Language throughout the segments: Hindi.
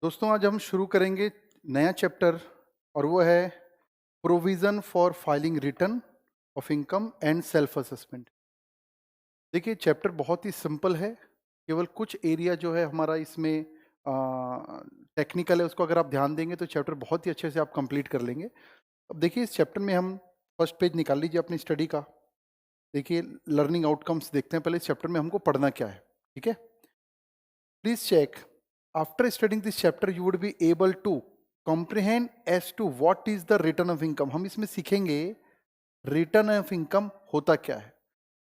दोस्तों आज हम शुरू करेंगे नया चैप्टर और वो है provision for filing return of income and self assessment. देखिए चैप्टर बहुत ही सिंपल है। केवल कुछ एरिया जो है हमारा इसमें टेक्निकल है, उसको अगर आप ध्यान देंगे तो चैप्टर बहुत ही अच्छे से आप कंप्लीट कर लेंगे। अब देखिए इस चैप्टर में हम फर्स्ट पेज निकाल लीजिए अपनी स्टडी का। देखिए लर्निंग आउटकम्स देखते हैं, पहले इस चैप्टर में हमको पढ़ना क्या है। ठीक है, please check after studying this chapter you would be able to comprehend as to what is the return of income। हम इसमें सीखेंगे रिटर्न ऑफ इनकम होता क्या है।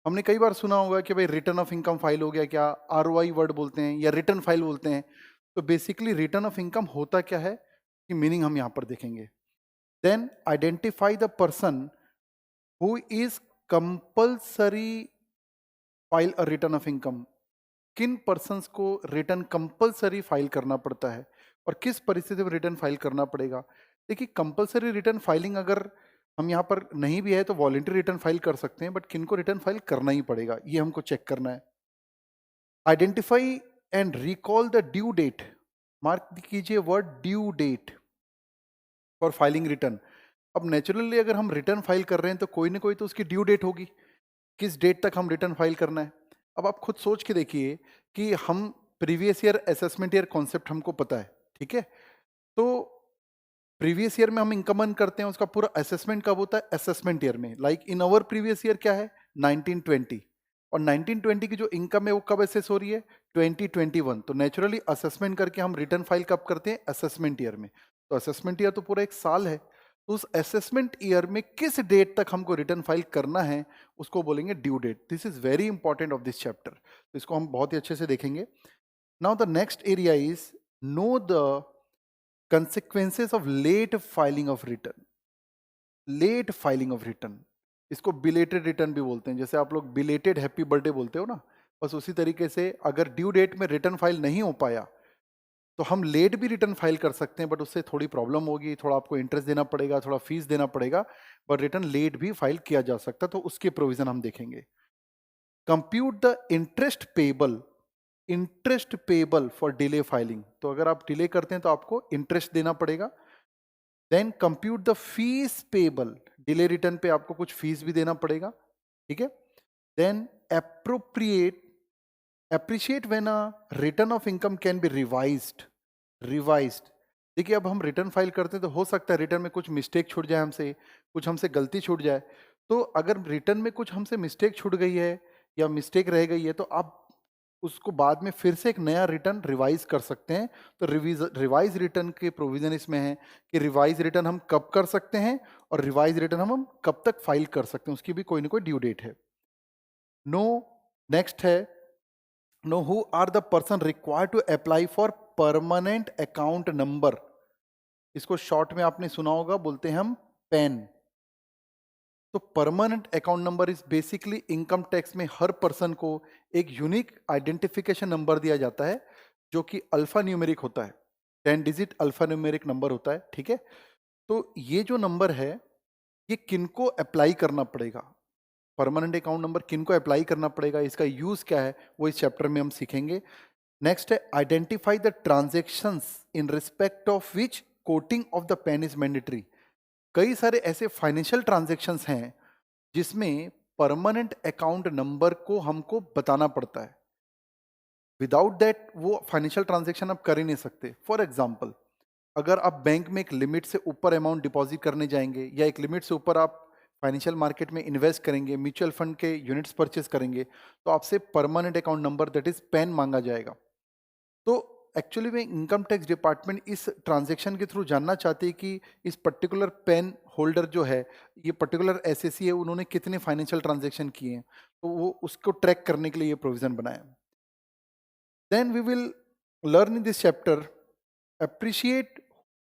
हमने कई बार सुना होगा कि भाई रिटर्न ऑफ इनकम फाइल हो गया, क्या आरओआई वर्ड बोलते हैं या रिटर्न फाइल बोलते हैं। तो बेसिकली रिटर्न ऑफ इनकम होता क्या है कि मीनिंग हम यहाँ पर देखेंगे। Then identify the person who is compulsory file a return of income. किन पर्सन्स को रिटर्न कंपलसरी फाइल करना पड़ता है और किस परिस्थिति में रिटर्न फाइल करना पड़ेगा। देखिए कंपलसरी रिटर्न फाइलिंग अगर हम यहाँ पर नहीं भी है तो वॉलेंट्री रिटर्न फाइल कर सकते हैं, बट किन को रिटर्न फाइल करना ही पड़ेगा ये हमको चेक करना है। Identify and recall the due date. Mark कीजिए word due date for filing return. अब नेचुरली अगर हम रिटर्न फाइल कर रहे हैं तो कोई ना कोई तो उसकी ड्यू डेट होगी, किस डेट तक हम रिटर्न फाइल करना है। अब आप खुद सोच के देखिए कि हम previous year assessment year concept हमको पता है, ठीक है। तो प्रीवियस ईयर में हम इनकम अर्न करते हैं, उसका पूरा असेसमेंट कब होता है, असेसमेंट ईयर में। Like in our previous year क्या है 1920, और 1920 की जो इनकम है वो कब असेस हो रही है 2021। तो नेचुरली असेसमेंट करके हम रिटर्न फाइल कब करते हैं, असेसमेंट ईयर में। तो असेसमेंट ईयर तो पूरा एक साल है, तो उस असेसमेंट ईयर में किस डेट तक हमको रिटर्न फाइल करना है उसको बोलेंगे due date. This is very important of this chapter, तो इसको हम बहुत ही अच्छे से देखेंगे। Now the next area is know the consequences of late filing of return। Late filing of return, इसको बिलेटेड रिटर्न भी बोलते हैं। जैसे आप लोग बिलेटेड हैप्पी बर्थडे बोलते हो ना, बस उसी तरीके से अगर ड्यू डेट में रिटर्न फाइल नहीं हो पाया तो हम लेट भी रिटर्न फाइल कर सकते हैं, बट उससे थोड़ी प्रॉब्लम होगी, थोड़ा आपको इंटरेस्ट देना पड़ेगा, थोड़ा फीस देना पड़ेगा, बट रिटर्न लेट भी फाइल किया जा सकता है, तो उसके प्रोविजन हम देखेंगे। Compute the interest payable for delay filing. तो अगर आप डिले करते हैं तो आपको इंटरेस्ट देना पड़ेगा। Then compute the fees payable, delay return पे आपको कुछ फीस भी देना पड़ेगा, ठीक है। Then appropriate appreciate when a return of income can be revised. देखिए अब हम रिटर्न फाइल करते हैं तो हो सकता है रिटर्न में कुछ मिस्टेक छूट जाए, हमसे कुछ हमसे गलती छूट जाए। तो अगर रिटर्न में कुछ हमसे मिस्टेक छूट गई है या मिस्टेक रह गई है तो आप उसको बाद में फिर से एक नया रिटर्न रिवाइज कर सकते हैं। तो रिवाइज रिटर्न के प्रोविजन इसमें है कि रिवाइज रिटर्न हम कब कर सकते हैं और रिवाइज रिटर्न हम कब तक फाइल कर सकते हैं, उसकी भी कोई ना कोई ड्यू डेट है। नो नेक्स्ट है know who are the person required to apply for permanent account number. इसको शॉर्ट में आपने सुना होगा, बोलते हैं हम पैन। तो permanent account number is basically income tax में हर पर्सन को एक यूनिक आइडेंटिफिकेशन नंबर दिया जाता है जो कि अल्फा न्यूमेरिक होता है, 10 डिजिट अल्फा न्यूमेरिक नंबर होता है, ठीक है। तो ये जो नंबर है ये किनको अप्लाई करना पड़ेगा, परमानेंट अकाउंट नंबर किनको अप्लाई करना पड़ेगा, इसका यूज क्या है, वो इस चैप्टर में हम सीखेंगे। नेक्स्ट है identify the transactions in respect of which quoting of the PAN is mandatory. कई सारे ऐसे फाइनेंशियल ट्रांजेक्शंस हैं जिसमें परमानेंट अकाउंट नंबर को हमको बताना पड़ता है। विदाउट दैट वो फाइनेंशियल ट्रांजेक्शन आप कर ही नहीं सकते। फॉर एग्जाम्पल अगर आप बैंक में एक लिमिट से ऊपर अमाउंट डिपॉजिट करने जाएंगे या एक लिमिट से ऊपर आप फाइनेंशियल मार्केट में इन्वेस्ट करेंगे, म्यूचुअल फंड के यूनिट्स परचेस करेंगे, तो आपसे permanent account number that is pan मांगा जाएगा। तो एक्चुअली में इनकम टैक्स डिपार्टमेंट इस ट्रांजैक्शन के थ्रू जानना चाहते हैं कि इस पर्टिकुलर पेन होल्डर जो है, ये पर्टिकुलर एसएससी है, उन्होंने कितने फाइनेंशियल ट्रांजैक्शन किए हैं, तो वो उसको ट्रैक करने के लिए ये प्रोविजन बनाया। Then we will learn in this chapter appreciate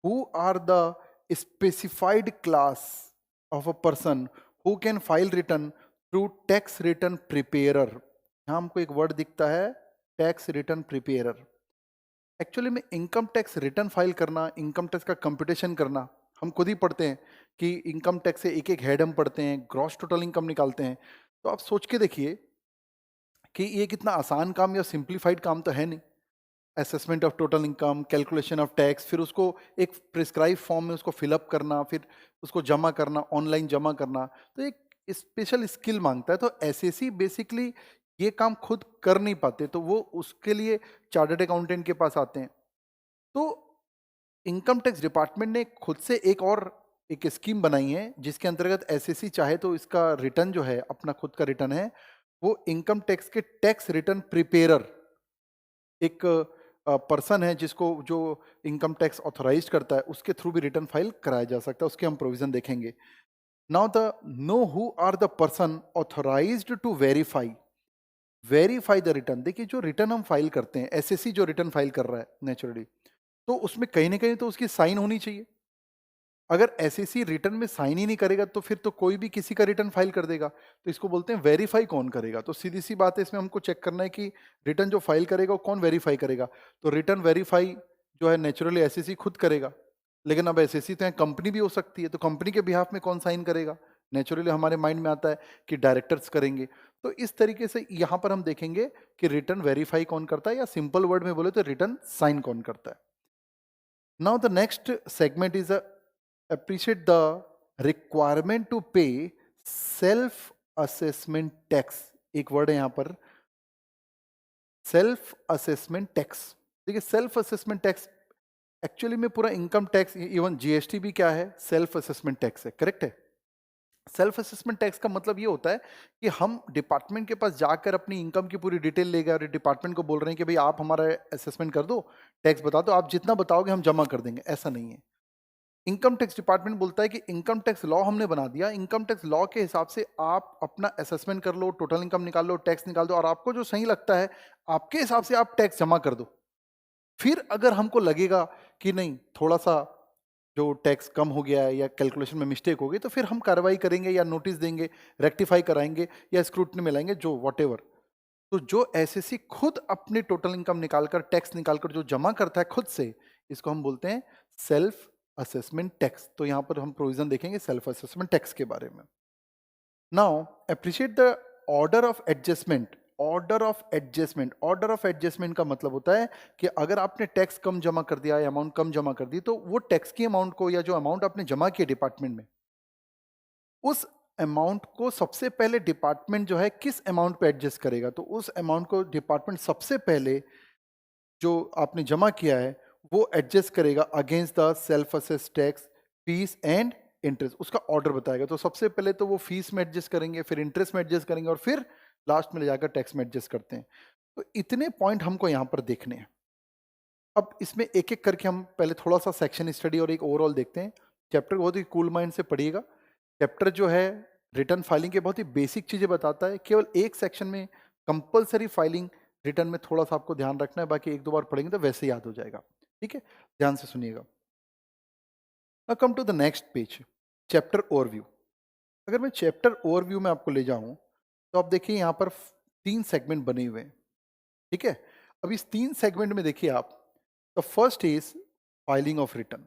who are the specified class of a person who can file return through tax return preparer। यहाँ हमको एक वर्ड दिखता है टैक्स रिटर्न प्रिपेयर। एक्चुअली में इनकम टैक्स रिटर्न फाइल करना, इनकम टैक्स का कंप्यूटेशन करना, हम खुद ही पढ़ते हैं कि इनकम टैक्स से एक एक हेड हम पढ़ते हैं, ग्रॉस टोटल इनकम निकालते हैं। तो आप सोच के देखिए कि ये कितना आसान काम या सिंप्लीफाइड काम तो है नहीं। Assessment of total income, calculation of tax, फिर उसको एक प्रिस्क्राइब फॉर्म में उसको फिलअप करना, फिर उसको जमा करना, ऑनलाइन जमा करना, तो एक स्पेशल स्किल मांगता है। तो एसएससी बेसिकली ये काम खुद कर नहीं पाते, तो वो उसके लिए चार्टर्ड अकाउंटेंट के पास आते हैं। तो इनकम टैक्स डिपार्टमेंट ने खुद से एक स्कीम बनाई है जिसके अंतर्गत एसएससी चाहे तो इसका रिटर्न जो है, अपना खुद का रिटर्न है, वो इनकम टैक्स के टैक्स रिटर्न प्रिपेयरर, एक पर्सन है जिसको जो इनकम टैक्स ऑथोराइज करता है, उसके थ्रू भी रिटर्न फाइल कराया जा सकता है। उसके हम प्रोविजन देखेंगे। Now the know who are the person authorised to verify the return. देखिए, जो रिटर्न हम फाइल करते हैं, एसएससी जो रिटर्न फाइल कर रहा है नेचुरली, तो उसमें कहीं ना कहीं तो उसकी साइन होनी चाहिए। अगर एसएससी रिटर्न में साइन ही नहीं करेगा तो फिर तो कोई भी किसी का रिटर्न फाइल कर देगा। तो इसको बोलते हैं वेरीफाई कौन करेगा। तो सीधी सी बात है, इसमें हमको चेक करना है कि रिटर्न जो फाइल करेगा वो कौन वेरीफाई करेगा। तो रिटर्न वेरीफाई जो है नेचुरली एसएससी खुद करेगा, लेकिन अब एसएससी तो कंपनी भी हो सकती है, तो कंपनी के बिहाफ में कौन साइन करेगा। नेचुरली हमारे माइंड में आता है कि डायरेक्टर्स करेंगे। तो इस तरीके से यहाँ पर हम देखेंगे कि रिटर्न वेरीफाई कौन करता है, या सिंपल वर्ड में बोले तो रिटर्न साइन कौन करता है। Now the next segment is appreciate the requirement to pay self assessment tax। एक वर्ड है यहां पर, सेल्फ असेसमेंट टैक्स। देखिए, सेल्फ असेसमेंट टैक्स एक्चुअली में पूरा इनकम टैक्स, इवन जीएसटी भी क्या है, सेल्फ असेसमेंट टैक्स है। करेक्ट है। सेल्फ असेसमेंट टैक्स का मतलब ये होता है कि हम डिपार्टमेंट के पास जाकर अपनी इनकम की पूरी डिटेल ले गए और डिपार्टमेंट को बोल रहे हैं कि भाई आप हमारा असेसमेंट कर दो, टैक्स बता दो, आप जितना बताओगे हम जमा कर देंगे। ऐसा नहीं है। इनकम टैक्स डिपार्टमेंट बोलता है कि इनकम टैक्स लॉ हमने बना दिया, इनकम टैक्स लॉ के हिसाब से आप अपना असेसमेंट कर लो, टोटल इनकम निकाल लो, टैक्स निकाल दो, और आपको जो सही लगता है आपके हिसाब से आप टैक्स जमा कर दो। फिर अगर हमको लगेगा कि नहीं, थोड़ा सा जो टैक्स कम हो गया है या कैलकुलेशन में मिस्टेक हो गई, तो फिर हम कार्रवाई करेंगे या नोटिस देंगे, रेक्टिफाई कराएंगे या स्क्रूटनी में लाएंगे, जो वॉटेवर। तो जो एसएससी खुद अपने टोटल इनकम निकालकर, टैक्स निकालकर जो जमा करता है खुद से, इसको हम बोलते हैं सेल्फ असेसमेंट टैक्स। तो यहां पर हम प्रोविजन देखेंगे सेल्फ असेसमेंट टैक्स के बारे में। Now appreciate the order of adjustment. Order of adjustment का मतलब होता है कि अगर आपने टैक्स कम जमा कर दिया या अमाउंट कम जमा कर दी, तो वो टैक्स की अमाउंट को, या जो अमाउंट आपने जमा किया डिपार्टमेंट में, उस अमाउंट को सबसे पहले डिपार्टमेंट जो है किस अमाउंट पे एडजस्ट करेगा। तो उस अमाउंट को डिपार्टमेंट सबसे पहले जो आपने जमा किया है वो एडजस्ट करेगा against the self assess tax, fees and interest. उसका ऑर्डर बताएगा। तो सबसे पहले तो वो फीस में एडजस्ट करेंगे, फिर इंटरेस्ट में एडजस्ट करेंगे, और फिर लास्ट में ले जाकर टैक्स में एडजस्ट करते हैं। तो इतने पॉइंट हमको यहाँ पर देखने हैं। अब इसमें एक एक करके हम पहले थोड़ा सा सेक्शन स्टडी और एक ओवरऑल देखते हैं। चैप्टर बहुत ही कूल माइंड से पढ़िएगा। चैप्टर जो है रिटर्न फाइलिंग के बहुत ही बेसिक चीजें बताता है। केवल एक सेक्शन में कंपलसरी फाइलिंग रिटर्न में थोड़ा सा आपको ध्यान रखना है, बाकी एक दो बार पढ़ेंगे तो वैसे याद हो जाएगा। ठीक है, ध्यान से सुनिएगा। Now come to the next page, chapter overview. अगर मैं चैप्टर ओवरव्यू में आपको ले जाऊं तो आप देखिए यहाँ पर 3 सेगमेंट बने हुए हैं। ठीक है, अब इस 3 सेगमेंट में देखिए आप, the first is filing of return.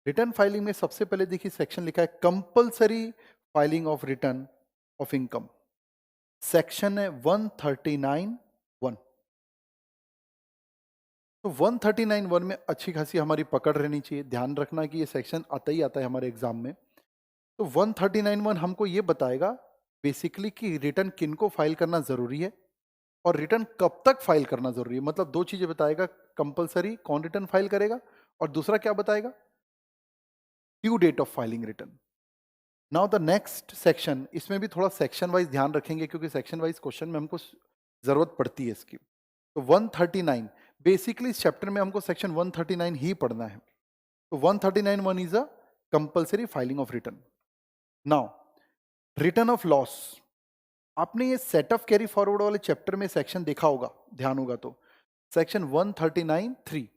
Return filing में सबसे पहले देखिए सेक्शन लिखा है compulsory filing of return of income. Section है 139(1). तो 139(1) में अच्छी खासी हमारी पकड़ रहनी चाहिए। ध्यान रखना कि ये सेक्शन आता ही आता है हमारे एग्जाम में। तो 139(1) हमको ये बताएगा बेसिकली कि रिटर्न किन को फाइल करना जरूरी है और रिटर्न कब तक फाइल करना जरूरी है। मतलब दो चीजें बताएगा, कंपलसरी कौन रिटर्न फाइल करेगा, और दूसरा क्या बताएगा, due date of filing return. Now the next section, इसमें भी थोड़ा सेक्शन वाइज ध्यान रखेंगे क्योंकि सेक्शन वाइज क्वेश्चन में हमको जरूरत पड़ती है इसकी। तो 139 बेसिकली इस चैप्टर में हमको सेक्शन 139 ही पढ़ना है। तो 139(1) is a compulsory filing of return. Now return of loss, आपने ये सेट ऑफ कैरी फॉरवर्ड वाले चैप्टर में सेक्शन देखा होगा, ध्यान होगा तो, सेक्शन 139(3).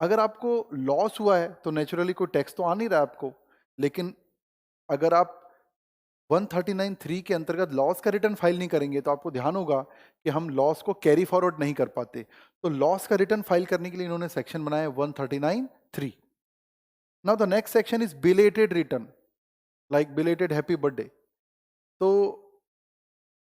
अगर आपको लॉस हुआ है तो नेचुरली कोई टैक्स तो आ नहीं रहा है आपको, लेकिन अगर आप 139(3) के अंतर्गत लॉस का रिटर्न फाइल नहीं करेंगे तो आपको ध्यान होगा कि हम लॉस को कैरी फॉरवर्ड नहीं कर पाते। तो लॉस का रिटर्न फाइल करने के लिए इन्होंने सेक्शन बनाया 139(3). Now the next section is belated return, like belated happy birthday. तो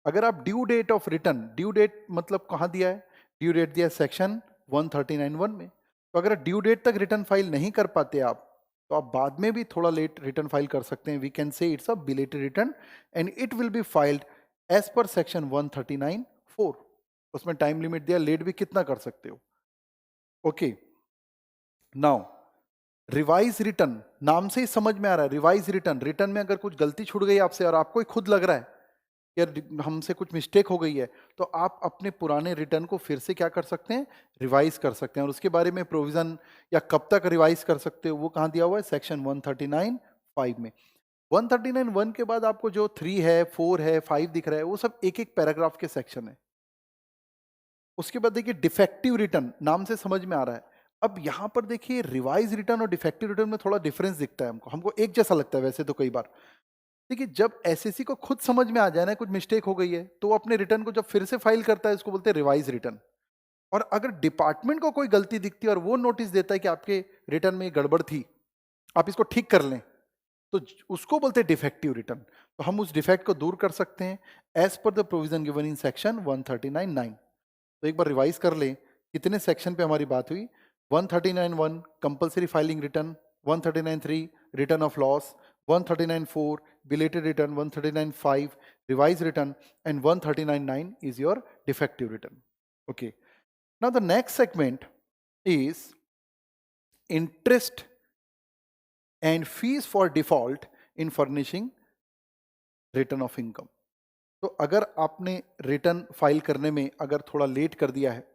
अगर आप due date of return, due date मतलब कहां दिया है, ड्यू डेट दिया है सेक्शन 139(1) में। तो अगर ड्यू डेट तक रिटर्न फाइल नहीं कर पाते आप, तो आप बाद में भी थोड़ा लेट रिटर्न फाइल कर सकते हैं। We can say it's a belated return and it will be filed as per section 139(4). उसमें टाइम लिमिट दिया, लेट भी कितना कर सकते हो। ओके, नाउ रिवाइज रिटर्न, नाम से ही समझ में आ रहा है रिवाइज रिटर्न। रिटर्न में अगर कुछ गलती छूट गई आपसे और आपको ही खुद लग रहा है यार हमसे कुछ मिस्टेक हो गई है, तो आप अपने पुराने रिटर्न को फिर से क्या कर सकते हैं, रिवाइज कर सकते हैं। और उसके बारे में प्रोविजन या कब तक रिवाइज कर सकते हो वो कहाँ दिया हुआ है, सेक्शन 139(5) में। 139(1) के बाद आपको जो 3 है, 4 है, 5 दिख रहा है, वो सब एक एक पैराग्राफ के सेक्शन है। उसके बाद देखिए डिफेक्टिव रिटर्न, नाम से समझ में आ रहा है। अब यहां पर देखिए रिवाइज रिटर्न और डिफेक्टिव रिटर्न में थोड़ा डिफरेंस दिखता है हमको हमको एक जैसा लगता है वैसे तो कई बार। देखिए जब एसएससी को खुद समझ में आ जाए ना कुछ मिस्टेक हो गई है, तो वो अपने रिटर्न को जब फिर से फाइल करता है, इसको बोलते हैं रिवाइज रिटर्न। और अगर डिपार्टमेंट को कोई गलती दिखती है और वो नोटिस देता है कि आपके रिटर्न में गड़बड़ थी, आप इसको ठीक कर लें, तो उसको बोलते हैं डिफेक्टिव रिटर्न। तो हम उस डिफेक्ट को दूर कर सकते हैं as per the provision given in section 139(9). तो एक बार रिवाइज कर लें कितने सेक्शन पे हमारी बात हुई। 139(1) compulsory filing return, 139(3) return of loss, 139(4) belated return, 139(5) revise return and 139(9) is your defective return. Okay, now the next segment is interest and fees for default in furnishing return of income. तो अगर आपने रिटर्न फाइल करने में अगर थोड़ा लेट कर दिया है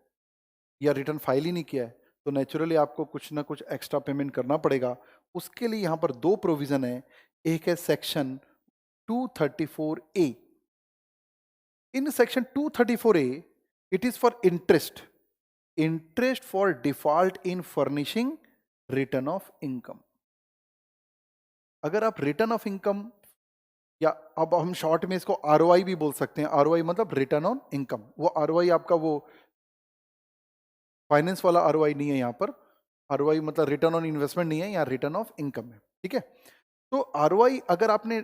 या रिटर्न फाइल ही नहीं किया है, तो नेचुरली आपको कुछ ना कुछ एक्स्ट्रा पेमेंट करना पड़ेगा। उसके लिए यहां पर दो प्रोविजन है। एक है section 234A। In section 234A it is for interest for default in furnishing return of income. अगर आप रिटर्न ऑफ इनकम, या अब हम शॉर्ट में इसको आरओआई भी बोल सकते हैं, आरओआई मतलब रिटर्न ऑन इनकम। वो आरओआई आपका वो फाइनेंस वाला आरओआई नहीं है, यहाँ पर आरओआई मतलब रिटर्न ऑन इन्वेस्टमेंट नहीं है, यहाँ रिटर्न ऑफ इनकम है। ठीक है, तो आरओआई अगर आपने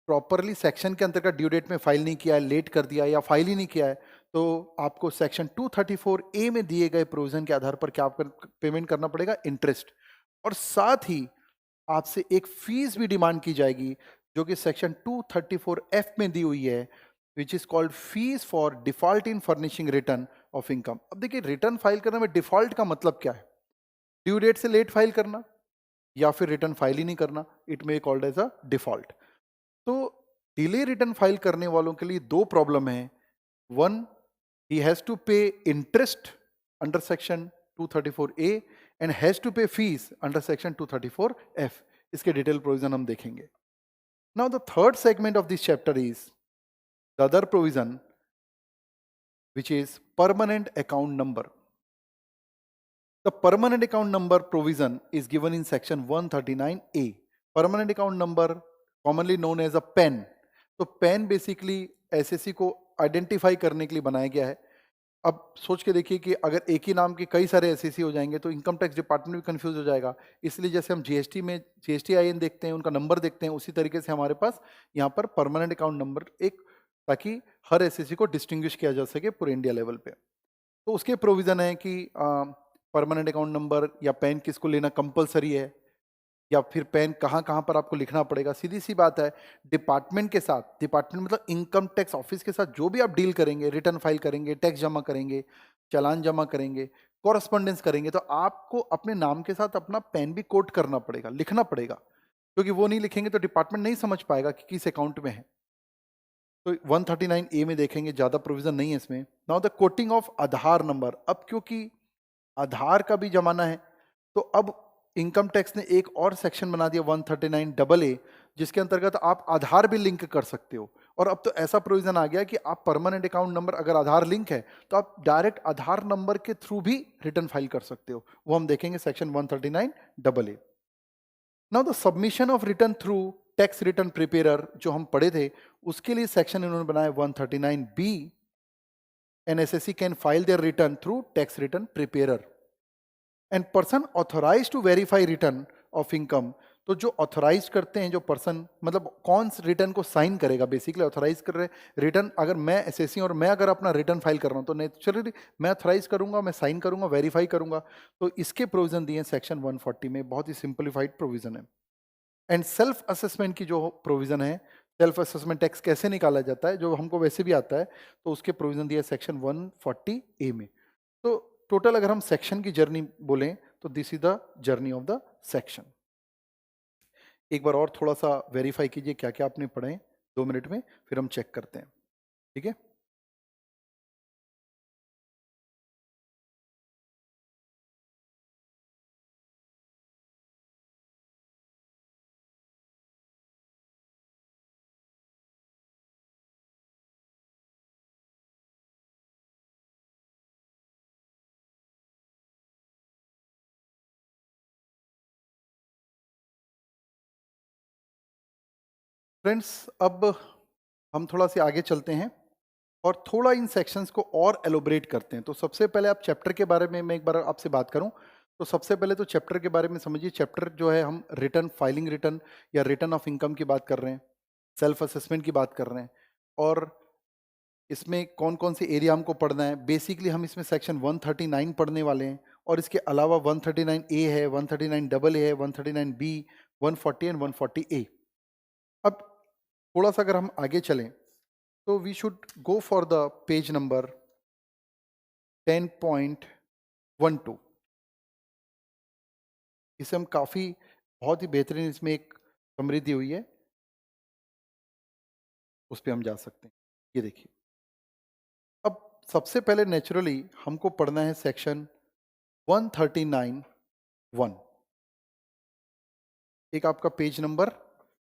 प्रॉपरली सेक्शन के अंतर्गत ड्यू डेट में फाइल नहीं किया है, लेट कर दिया है या फाइल ही नहीं किया है, तो आपको सेक्शन 234A में दिए गए प्रोविजन के आधार पर क्या पेमेंट करना पड़ेगा, इंटरेस्ट। और साथ ही आपसे एक फीस भी डिमांड की जाएगी जो कि सेक्शन 234F में दी हुई है, which is called fees for default in furnishing return of income. अब देखिए रिटर्न फाइल करने में डिफॉल्ट का मतलब क्या है, ड्यू डेट से लेट फाइल करना या फिर रिटर्न फाइल ही नहीं करना, it may called as a default. तो डिले रिटर्न फाइल करने वालों के लिए दो प्रॉब्लम है। One, he has to pay interest under section 234A and has to pay fees under section 234F। इसके डिटेल प्रोविजन हम देखेंगे। Now the third segment of this chapter is the other provision which is permanent account number. The permanent account number provision is given in section 139A. Permanent account number commonly known as a PAN. तो PAN बेसिकली एसएससी को आइडेंटिफाई करने के लिए बनाया गया है। अब सोच के देखिए कि अगर एक ही नाम के कई सारे एसएससी हो जाएंगे तो इनकम टैक्स डिपार्टमेंट भी कंफ्यूज हो जाएगा। इसलिए जैसे हम जीएसटी में जीएसटी आईएन देखते हैं, उनका नंबर देखते हैं, उसी तरीके से हमारे पास यहाँ पर परमानेंट अकाउंट नंबर एक, ताकि हर एसएससी को डिस्टिंग्विश किया जा सके पूरे इंडिया लेवल पे। तो उसके प्रोविजन है कि परमानेंट अकाउंट नंबर या पैन किसको लेना कंपलसरी है, या फिर पैन कहाँ कहाँ पर आपको लिखना पड़ेगा। सीधी सी बात है, डिपार्टमेंट के साथ, डिपार्टमेंट मतलब इनकम टैक्स ऑफिस के साथ जो भी आप डील करेंगे, रिटर्न फाइल करेंगे, टैक्स जमा करेंगे, चालान जमा करेंगे, कॉरस्पॉन्डेंस करेंगे, तो आपको अपने नाम के साथ अपना पैन भी कोट करना पड़ेगा, लिखना पड़ेगा। क्योंकि वो नहीं लिखेंगे तो डिपार्टमेंट नहीं समझ पाएगा कि किस अकाउंट में है। तो 139A में देखेंगे, ज्यादा प्रोविजन नहीं है इसमें। Now the coating of Aadhaar number. अब क्योंकि आधार का भी जमाना है, तो अब इनकम टैक्स ने एक और सेक्शन बना दिया 139AA, जिसके अंतर्गत आप आधार भी लिंक कर सकते हो। और अब तो ऐसा प्रोविजन आ गया कि आप परमानेंट अकाउंट नंबर अगर आधार लिंक है तो आप डायरेक्ट आधार नंबर के थ्रू भी रिटर्न फाइल कर सकते हो। वो हम देखेंगे section 139AA। Now the submission of return through tax return prepare जो हम पढ़े थे, उसके लिए सेक्शन इन्होंने बनाया 139B। An assessee can file their return through tax return preparer and person authorised to verify return of income तो जो ऑथराइज करते हैं, जो पर्सन, मतलब कौन रिटर्न को साइन करेगा, बेसिकली ऑथराइज कर रहे रिटर्न। अगर मैं एसएससी और मैं अगर अपना रिटर्न फाइल कर रहा हूँ तो नेचुरली मैं ऑथराइज करूंगा, मैं साइन करूंगा, वेरीफाई करूंगा। तो इसके प्रोविजन दिए हैं सेक्शन 140 में, बहुत ही सिंप्लीफाइड प्रोविजन है। एंड सेल्फ असेसमेंट की जो प्रोविजन है, सेल्फ असेसमेंट टैक्स कैसे निकाला जाता है, जो हमको वैसे भी आता है, तो उसके प्रोविजन दिया है सेक्शन 140A में। तो टोटल अगर हम सेक्शन की जर्नी बोलें तो this is the journey of the section. एक बार और थोड़ा सा वेरीफाई कीजिए क्या क्या आपने पढ़े 2 मिनट में, फिर हम चेक करते हैं, ठीक है। फ्रेंड्स, अब हम थोड़ा सा आगे चलते हैं और थोड़ा इन सेक्शंस को और एलोबरेट करते हैं। तो सबसे पहले आप चैप्टर के बारे में मैं एक बार आपसे बात करूं, तो सबसे पहले तो चैप्टर के बारे में समझिए। चैप्टर जो है, हम रिटर्न फाइलिंग रिटर्न या रिटर्न ऑफ इनकम की बात कर रहे हैं, सेल्फ असेसमेंट की बात कर रहे हैं, और इसमें कौन कौन से एरिया हमको पढ़ना है। बेसिकली हम इसमें सेक्शन 139 पढ़ने वाले हैं, और इसके अलावा 139A है, 139AA है, 139B, 140 एंड 140A। अब थोड़ा सा अगर हम आगे चलें तो we should go for the page number 10.12। इसे हम काफी बहुत ही बेहतरीन, इसमें एक समरी दी हुई है, उस पर हम जा सकते हैं। ये देखिए, अब सबसे पहले नेचुरली हमको पढ़ना है सेक्शन 139(1). एक आपका पेज नंबर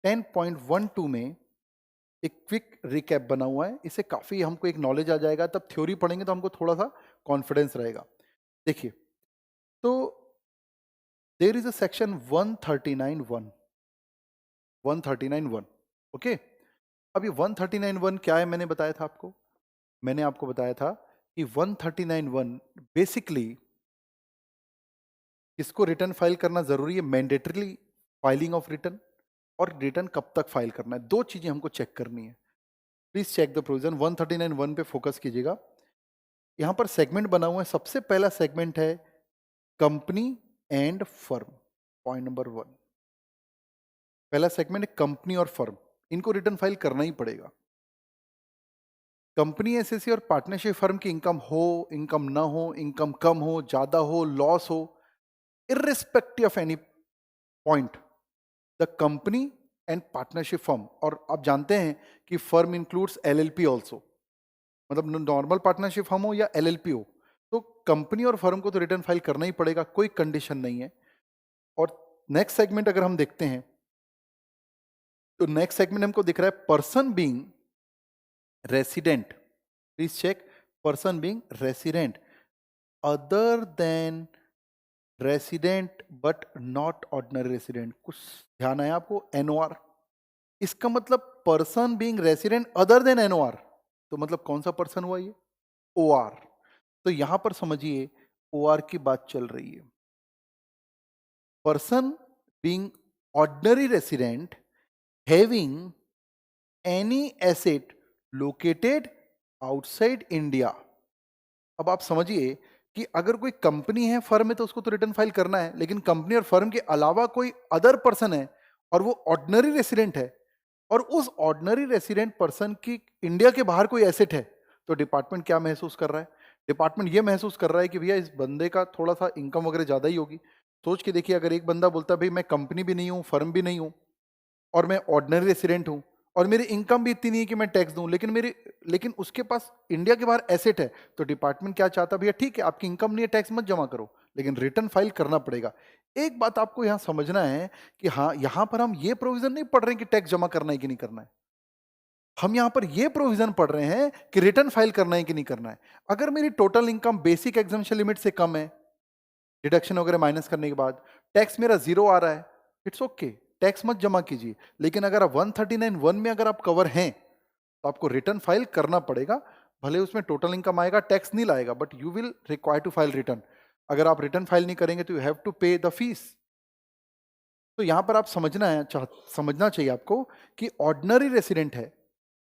10.12 में एक क्विक रिकैप बना हुआ है। इससे काफी हमको एक नॉलेज आ जाएगा, तब थ्योरी पढ़ेंगे तो हमको थोड़ा सा कॉन्फिडेंस रहेगा। देखिए, तो there is a section 139(1). 139(1), okay. अब ये 139(1) क्या है, मैंने बताया था आपको, मैंने आपको बताया था कि 139(1) बेसिकली किसको रिटर्न फाइल करना जरूरी है, मैंडेटरी फाइलिंग ऑफ रिटर्न, और रिटर्न कब तक फाइल करना है, दो चीजें हमको चेक करनी है। Please check the provision. 139(1) पे फोकस कीजिएगा। यहां पर सेगमेंट बना हुआ है। सबसे पहला सेगमेंट है company and firm. Point number 1, पहला सेगमेंट है कंपनी और फर्म, इनको रिटर्न फाइल करना ही पड़ेगा। कंपनी, एसएससी और पार्टनरशिप फर्म की इनकम हो, इनकम ना हो, इनकम कम हो, ज्यादा हो, लॉस हो, irrespective of any point, the company and partnership firm, और आप जानते हैं कि फर्म इंक्लूड्स एलएलपी ऑल्सो, मतलब नॉर्मल पार्टनरशिप फर्म हो या एलएलपी हो, तो कंपनी और फर्म को तो रिटर्न फाइल करना ही पड़ेगा, कोई कंडीशन नहीं है। और नेक्स्ट सेगमेंट अगर हम देखते हैं तो नेक्स्ट सेगमेंट हमको दिख रहा है person being resident. Please check, person being resident other than resident but not ordinary resident. कुछ ध्यान है आपको, एनओआर, इसका मतलब person being resident other than NOR, तो मतलब कौन सा पर्सन हुआ ये, ओआर। तो यहां पर समझिए ओआर की बात चल रही है। Person being ordinary resident having any asset located outside India. अब आप समझिए कि अगर कोई कंपनी है, फर्म है, तो उसको तो रिटर्न फाइल करना है, लेकिन कंपनी और फर्म के अलावा कोई अदर पर्सन है और वो ऑर्डिनरी रेसिडेंट है, और उस ऑर्डिनरी रेसिडेंट पर्सन की इंडिया के बाहर कोई एसेट है, तो डिपार्टमेंट क्या महसूस कर रहा है, डिपार्टमेंट ये महसूस कर रहा है कि भैया इस बंदे का थोड़ा सा इनकम वगैरह ज्यादा ही होगी। सोच के देखिए, अगर एक बंदा बोलता है भाई मैं कंपनी भी नहीं हूं, फर्म भी नहीं हूं, और मैं ऑर्डिनरी रेसिडेंट हूं, और मेरी इनकम भी इतनी नहीं है कि मैं टैक्स दूं, लेकिन उसके पास इंडिया के बाहर एसेट है, तो डिपार्टमेंट क्या चाहता है, भैया ठीक है आपकी इनकम नहीं है, टैक्स मत जमा करो, लेकिन रिटर्न फाइल करना पड़ेगा। एक बात आपको यहां समझना है कि हाँ, यहां पर हम ये प्रोविजन नहीं पढ़ रहे हैं कि टैक्स जमा करना है कि नहीं करना है, हम यहां पर ये प्रोविजन पढ़ रहे हैं कि रिटर्न फाइल करना है कि नहीं करना है। अगर मेरी total income basic exemption limit से कम है, डिडक्शन वगैरह माइनस करने के बाद टैक्स मेरा 0 आ रहा है, इट्स ओके, टैक्स मत जमा कीजिए। लेकिन अगर आप 139(1) में अगर आप कवर हैं तो आपको रिटर्न फाइल करना पड़ेगा। भले उसमें टोटल इनकम आएगा, टैक्स नहीं लाएगा, but you will require to file return. अगर आप रिटर्न फाइल नहीं करेंगे तो you have to pay the fees. तो यहां पर आप समझना चाहिए आपको कि ऑर्डिनरी रेसिडेंट है,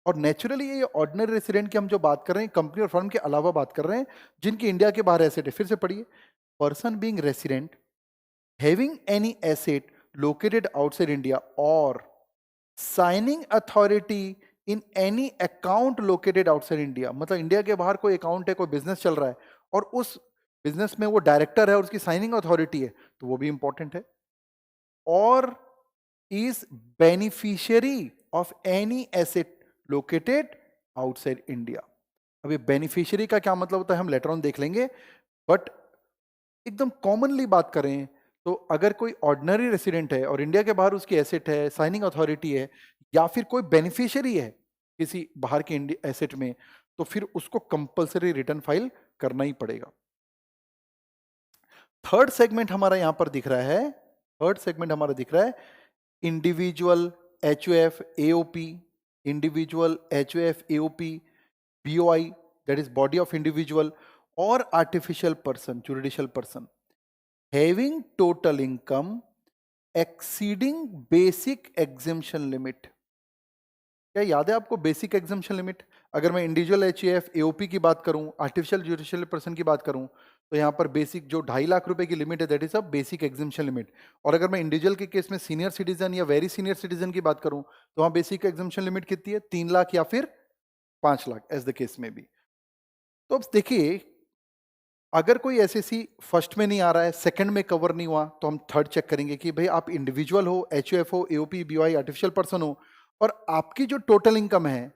और नेचुरली ये ऑर्डिनरी रेसिडेंट की हम जो बात कर रहे हैं कंपनी और फर्म के अलावा बात कर रहे हैं, जिनकी इंडिया के बाहर एसेट है। फिर से पढ़िए, person being resident having any asset located outside India और signing authority in any account located outside India. मतलब इंडिया के बाहर कोई अकाउंट है, कोई बिजनेस चल रहा है और उस बिजनेस में वो डायरेक्टर है और उसकी साइनिंग अथॉरिटी है, तो वो भी इंपॉर्टेंट है। और is beneficiary of any asset located outside India. अभी बेनिफिशियरी का क्या मतलब होता है हम लेटर ऑन देख लेंगे, बट एकदम कॉमनली बात करें तो अगर कोई ऑर्डिनरी रेसिडेंट है और इंडिया के बाहर उसकी एसेट है, साइनिंग अथॉरिटी है, या फिर कोई बेनिफिशियरी है किसी बाहर के एसेट में, तो फिर उसको कंपलसरी रिटर्न फाइल करना ही पड़ेगा। थर्ड सेगमेंट हमारा यहां पर दिख रहा है, individual HUF AOP, individual HUF AOP BOI, that is body of individual, और artificial person, juridical person having total income exceeding basic exemption limit। क्या याद है आपको बेसिक एग्जम्पशन लिमिट? अगर मैं इंडिविजुअल HUF AOP की बात करूं, आर्टिफिशियल जुडिशियल पर्सन की बात करूं, तो यहां पर बेसिक जो 2.5 लाख रुपए की लिमिट है, that is a basic exemption limit. और अगर मैं इंडिविजुअल के केस में सीनियर सिटीजन या वेरी सीनियर सिटीजन की बात करूं, तो वहां बेसिक एग्जम्पशन लिमिट कितनी है? 3 लाख या फिर 5 लाख, एज द केस में भी। तो अब देखिए, अगर कोई SSC फर्स्ट में नहीं आ रहा है, सेकंड में कवर नहीं हुआ, तो हम थर्ड चेक करेंगे कि भाई आप इंडिविजुअल हो, HUF हो, AOP BOI आर्टिफिशियल पर्सन हो, और आपकी जो टोटल इनकम है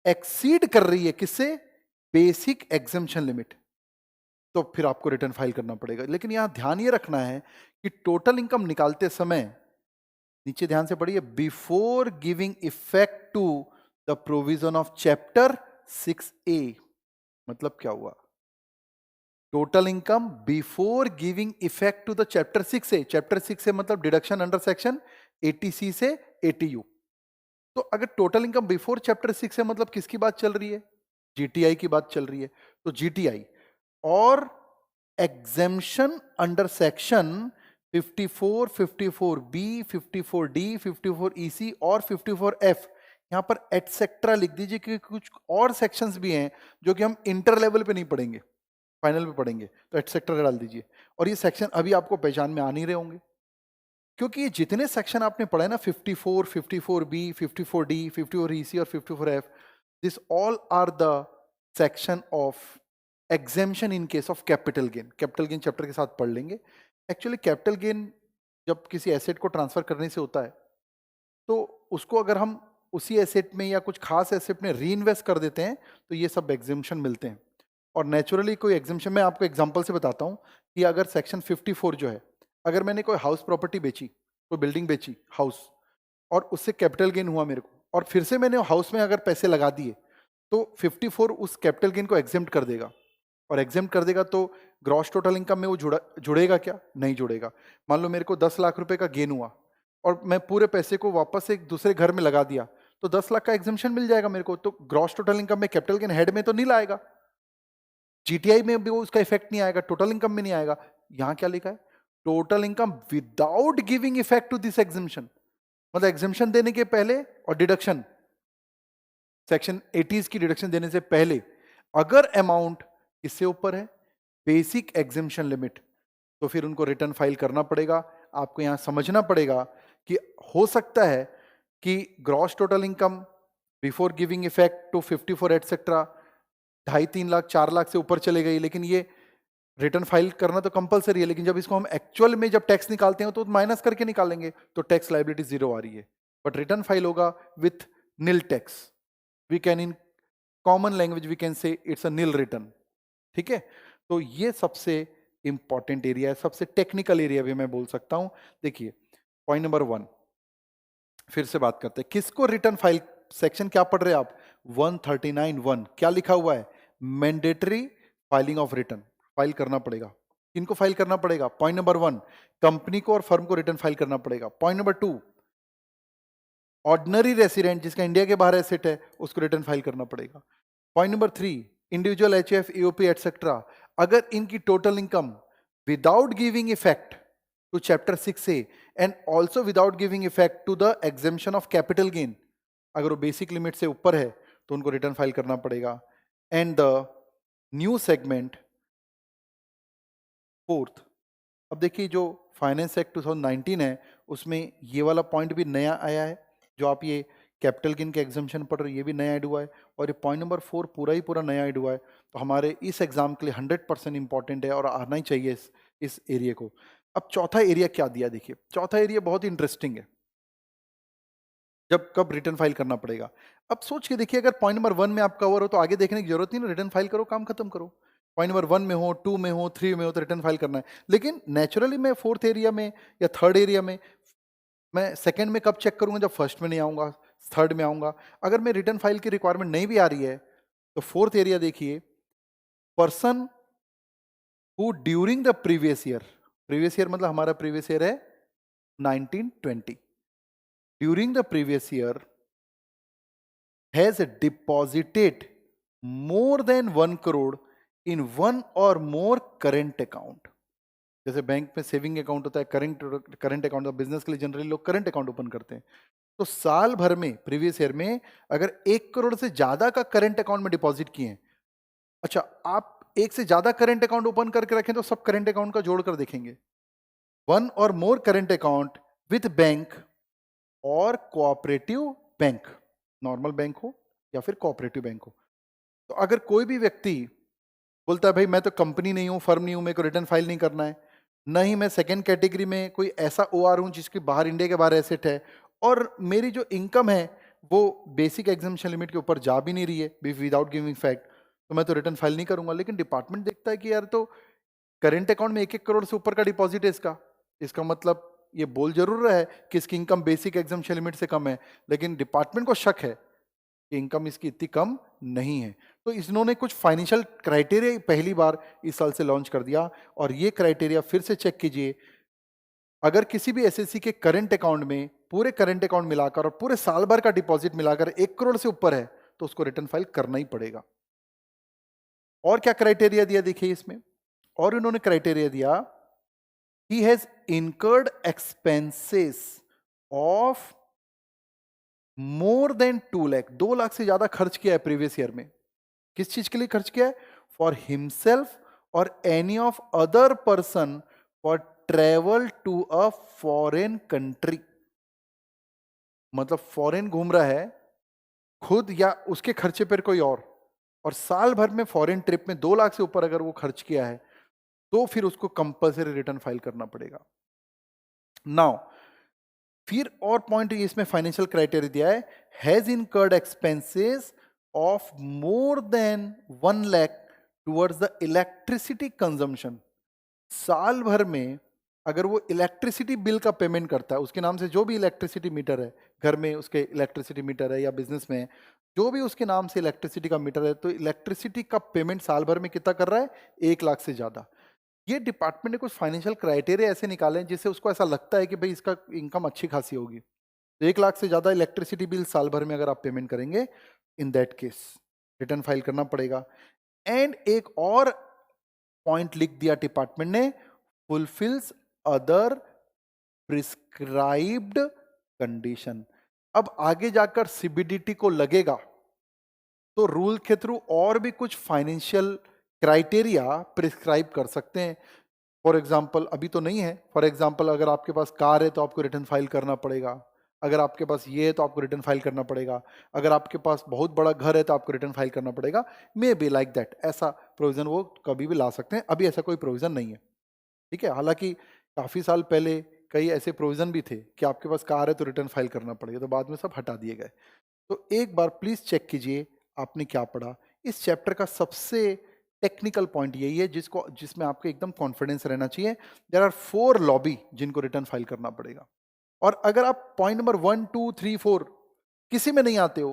एक्सीड कर रही है किससे? बेसिक एग्जम्पशन लिमिट, तो फिर आपको रिटर्न फाइल करना पड़ेगा। लेकिन यहां ध्यान ये रखना है कि टोटल इनकम निकालते समय, नीचे ध्यान से पढ़िए, before giving effect to the provision of chapter 6A। मतलब क्या हुआ? Total income before giving effect to the chapter 6A। Chapter 6A मतलब डिडक्शन अंडर सेक्शन 80C से 80U। तो अगर टोटल इनकम बिफोर चैप्टर 6 है, मतलब किसकी बात चल रही है? GTI की बात चल रही है। तो GTI और exemption under section 54, 54B, 54D, 54EC और 54F, यहां पर एटसेट्रा लिख दीजिए कि कुछ और सेक्शंस भी हैं जो कि हम इंटर लेवल पे नहीं पढ़ेंगे, फाइनल पे पढ़ेंगे, तो एटसेट्रा डाल दीजिए। और ये सेक्शन अभी आपको पहचान में आ नहीं रहे होंगे, क्योंकि ये जितने सेक्शन आपने पढ़े ना, 54, 54B, 54D, 54EC और 54F, this all are the section of exemption in case of capital gain. Capital gain chapter के साथ पढ़ लेंगे। एक्चुअली कैपिटल गेन जब किसी एसेट को ट्रांसफर करने से होता है, तो उसको अगर हम उसी एसेट में या कुछ खास एसेट में री इन्वेस्ट कर देते हैं, तो ये सब एग्जेम्पशन मिलते हैं। और नेचुरली कोई एग्जेम्पशन, मैं आपको एग्जांपल से बताता हूं कि अगर सेक्शन 54 जो है, अगर मैंने कोई हाउस प्रॉपर्टी बेची, कोई बिल्डिंग बेची, हाउस, और उससे कैपिटल गेन हुआ मेरे को, और फिर से मैंने हाउस में अगर पैसे लगा दिए, तो 54 उस कैपिटल गेन को एग्जेम्प्ट कर देगा। और एग्जेम्प्ट कर देगा तो ग्रॉस टोटल इनकम में वो जुड़ेगा क्या? नहीं जुड़ेगा। मान लो मेरे को 10 लाख रुपए का गेन हुआ और मैं पूरे पैसे को वापस एक दूसरे घर में लगा दिया, तो 10 लाख का एग्जेम्पशन मिल जाएगा मेरे को। तो ग्रॉस टोटल इनकम में कैपिटल गेन हेड में तो नहीं लाएगा, GTI में भी वो उसका इफेक्ट नहीं आएगा, टोटल इनकम में नहीं आएगा। यहां क्या लिखा है? Total income without giving effect to this exemption, मतलब एग्जेम्पशन देने के पहले और डिडक्शन, सेक्शन 80 की डिडक्शन देने से पहले, अगर अमाउंट इससे ऊपर है, बेसिक एग्जेम्पशन लिमिट, तो फिर उनको रिटर्न फाइल करना पड़ेगा। आपको यहां समझना पड़ेगा कि हो सकता है कि gross total income before giving effect to 54 etcetera 2.5-3 lakh 4 lakh से ऊपर चले गई, लेकिन ये रिटर्न फाइल करना तो कंपलसरी है। लेकिन जब इसको हम एक्चुअल में जब टैक्स निकालते हैं तो माइनस करके निकालेंगे, तो टैक्स लायबिलिटी 0 आ रही है, बट रिटर्न फाइल होगा with nil tax. We can in common language we can say it's a nil return. ठीक है, तो ये सबसे इंपॉर्टेंट एरिया है, सबसे टेक्निकल एरिया भी मैं बोल सकता हूं। देखिए पॉइंट नंबर 1 फिर से बात करते हैं, किसको रिटर्न फाइल, सेक्शन क्या पढ़ रहे हैं आप? 139(1) क्या लिखा हुआ है? Mandatory filing of return, file करना पड़ेगा। किनको फाइल करना पड़ेगा? पॉइंट नंबर 1, कंपनी को और फर्म को रिटर्न फाइल करना पड़ेगा। पॉइंट नंबर 2, ऑर्डिनरी रेसिडेंट जिसका इंडिया के बाहर एसेट है, उसको रिटर्न फाइल करना पड़ेगा। Point number 3, individual HUF AOP etcetera, अगर इनकी total income without giving effect to chapter 6A and also without giving effect to the exemption of capital gain. अगर वो बेसिक लिमिट से ऊपर है तो उनको रिटर्न फाइल करना पड़ेगा. And the new segment fourth. अब देखिए जो फाइनेंस एक्ट 2019 है उसमें ये वाला पॉइंट भी नया आया है. जो आप ये कैपिटल गेन के एग्जाम्पशन पढ़ रहे हो ये भी नया ऐड हुआ है और ये पॉइंट नंबर 4 पूरा ही पूरा नया ऐड हुआ है. तो हमारे इस एग्जाम के लिए 100% इंपॉर्टेंट है और आना ही चाहिए इस एरिया को. अब चौथा एरिया क्या दिया देखिए. चौथा एरिया बहुत इंटरेस्टिंग है. जब कब रिटर्न फाइल करना पड़ेगा. अब सोच के देखिए अगर पॉइंट नंबर 1 में आप कवर हो तो आगे देखने की जरूरत नहीं ना. रिटर्न फाइल करो, काम खत्म करो. पॉइंट नंबर 1 में हो, 2 में हो, 3 में हो तो रिटर्न फाइल करना है. लेकिन नेचुरली मैं फोर्थ एरिया में या थर्ड एरिया में, मैं सेकंड में कब चेक करूंगा, जब फर्स्ट में नहीं आऊंगा, थर्ड में आऊंगा. अगर मैं रिटर्न फाइल की रिक्वायरमेंट नहीं भी आ रही है तो फोर्थ एरिया देखिए, person who during the previous year मतलब हमारा प्रीवियस ईयर है 1920. During the previous year has deposited more than 1 crore in one or more current account. जैसे बैंक में सेविंग अकाउंट होता है, करंट अकाउंट. बिजनेस के लिए जनरली लोग करंट अकाउंट ओपन करते हैं. तो साल भर में प्रीवियस ईयर में अगर 1 करोड़ से ज्यादा का करंट अकाउंट में डिपॉजिट किए हैं. अच्छा, आप एक से ज्यादा करंट अकाउंट ओपन करके रखें तो सब करंट अकाउंट का जोड़कर देखेंगे. 1 और मोर करंट अकाउंट विथ बैंक और कोऑपरेटिव बैंक, नॉर्मल बैंक हो या फिर कोऑपरेटिव बैंक हो. तो अगर कोई भी व्यक्ति बोलता है भाई मैं तो कंपनी नहीं हूं, फर्म नहीं हूं, मेरे को रिटर्न फाइल नहीं करना है, नहीं मैं सेकंड कैटेगरी में कोई ऐसा ओआर हूं जिसके बाहर, इंडिया के बाहर एसेट है और मेरी जो इनकम है वो बेसिक एग्जाम्पशन लिमिट के ऊपर जा भी नहीं रही है विदाउट गिविंग फैक्ट, तो मैं तो रिटर्न फाइल नहीं करूंगा. लेकिन डिपार्टमेंट देखता है कि यार तो करेंट अकाउंट में 1-1 करोड़ से ऊपर का डिपॉजिट है इसका मतलब ये बोल जरूर रहा है कि इसकी इनकम बेसिक एग्जाम्पशन लिमिट से कम है, लेकिन डिपार्टमेंट को शक है कि इनकम इसकी इतनी कम नहीं है. तो इन्होंने कुछ फाइनेंशियल क्राइटेरिया पहली बार इस साल से लॉन्च कर दिया और ये क्राइटेरिया फिर से चेक कीजिए. अगर किसी भी एसएससी के करंट अकाउंट में पूरे करंट अकाउंट मिलाकर और पूरे साल भर का डिपॉजिट मिलाकर 1 करोड़ से ऊपर है तो उसको रिटर्न फाइल करना ही पड़ेगा. और क्या क्राइटेरिया दिया देखिए इसमें. और इन्होंने क्राइटेरिया दिया, he has incurred expenses of more than 2 lakh, 2 lakh से ज्यादा खर्च किया है प्रीवियस ईयर में. किस चीज के लिए खर्च किया है? For himself or any of other person for travel to a foreign country. मतलब फॉरेन घूम रहा है खुद या उसके खर्चे पर कोई और साल भर में फॉरेन ट्रिप में 2 लाख से ऊपर अगर वो खर्च किया है तो फिर उसको कंपल्सरी रिटर्न फाइल करना पड़ेगा. नाउ फिर और पॉइंट इसमें फाइनेंशियल क्राइटेरिया दिया है, has incurred expenses of more than 1 lakh towards the electricity consumption. साल भर में अगर वो इलेक्ट्रिसिटी बिल का पेमेंट करता है, उसके नाम से जो भी इलेक्ट्रिसिटी मीटर है, घर में उसके इलेक्ट्रिसिटी मीटर है या बिजनेस में जो भी उसके नाम से इलेक्ट्रिसिटी का मीटर है, तो इलेक्ट्रिसिटी का पेमेंट साल भर में कितना कर रहा है? 1 लाख से ज्यादा. ये डिपार्टमेंट ने कुछ फाइनेंशियल क्राइटेरिया ऐसे निकाले हैं जिससे उसको ऐसा लगता है कि भाई इसका इनकम अच्छी खासी होगी. तो 1 लाख से ज्यादा इलेक्ट्रिसिटी बिल साल भर में अगर आप पेमेंट करेंगे, in that case return file करना पड़ेगा. एंड एक और पॉइंट लिख दिया डिपार्टमेंट ने, फुलफिल्स अदर प्रिस्क्राइब्ड कंडीशन. अब आगे जाकर सीबीडीटी को लगेगा तो रूल के थ्रू और भी कुछ फाइनेंशियल क्राइटेरिया प्रिस्क्राइब कर सकते हैं. फॉर एग्जाम्पल अभी तो नहीं है, फॉर एग्जाम्पल अगर आपके पास कार है तो आपको रिटर्न फाइल करना पड़ेगा, अगर आपके पास ये है तो आपको रिटर्न फाइल करना पड़ेगा, अगर आपके पास बहुत बड़ा घर है तो आपको रिटर्न फाइल करना पड़ेगा. मे बी लाइक दैट, ऐसा प्रोविजन वो कभी भी ला सकते हैं. अभी ऐसा कोई प्रोविजन नहीं है, ठीक है. हालांकि काफी साल पहले कई ऐसे प्रोविजन भी थे कि आपके पास कार है तो रिटर्न फाइल करना पड़ेगा, तो बाद में सब हटा दिए गए. तो एक बार प्लीज चेक कीजिए आपने क्या पढ़ा. इस चैप्टर का सबसे टेक्निकल पॉइंट यही है जिसमें आपको एकदम कॉन्फिडेंस रहना चाहिए. देयर आर 4 लॉबी जिनको रिटर्न फाइल करना पड़ेगा. और अगर आप पॉइंट नंबर 1, 2, 3, 4 किसी में नहीं आते हो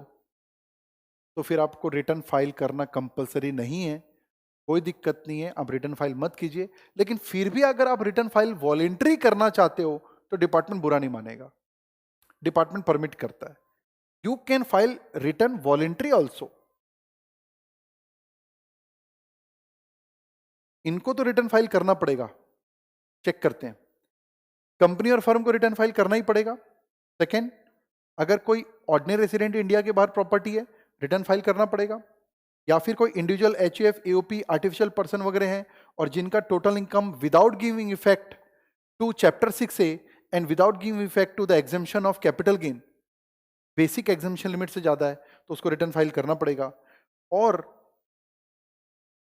तो फिर आपको रिटर्न फाइल करना कंपलसरी नहीं है. कोई दिक्कत नहीं है, आप रिटर्न फाइल मत कीजिए. लेकिन फिर भी अगर आप रिटर्न फाइल वॉलेंट्री करना चाहते हो तो डिपार्टमेंट बुरा नहीं मानेगा, डिपार्टमेंट परमिट करता है. You can file return voluntary also. इनको तो रिटर्न फाइल करना पड़ेगा. चेक करते हैं. कंपनी और फर्म को रिटर्न फाइल करना ही पड़ेगा। सेकेंड, अगर कोई ऑर्डिनरी रेसिडेंट इंडिया के बाहर प्रॉपर्टी है, रिटर्न फाइल करना पड़ेगा। या फिर कोई individual HUF, AOP, artificial person वगैरह हैं और जिनका total income without giving effect to chapter 6A and without giving effect to the exemption of capital gain, basic exemption limit से ज्यादा है, तो उसको रिटर्न फाइल करना पड़ेगा। और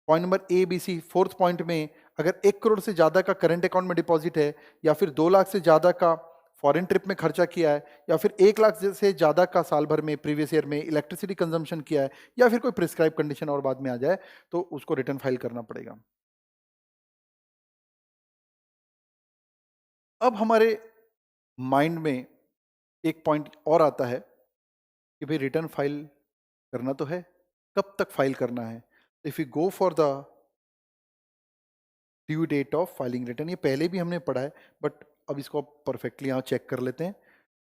point number A B C, fourth point में, अगर 1 करोड़ से ज्यादा का करंट अकाउंट में डिपॉजिट है, या फिर 2 लाख से ज्यादा का फॉरेन ट्रिप में खर्चा किया है, या फिर 1 लाख से ज्यादा का साल भर में प्रीवियस ईयर में इलेक्ट्रिसिटी कंजम्पशन किया है, या फिर कोई प्रिस्क्राइब कंडीशन और बाद में आ जाए, तो उसको रिटर्न फाइल करना पड़ेगा। अब हमारे माइंड में एक पॉइंट और आता है कि भाई रिटर्न फाइल करना तो है, कब तक फाइल करना है? If you go for the due date of filing return, ये पहले भी हमने पढ़ा है, बट अब इसको परफेक्टली यहाँ चेक कर लेते हैं।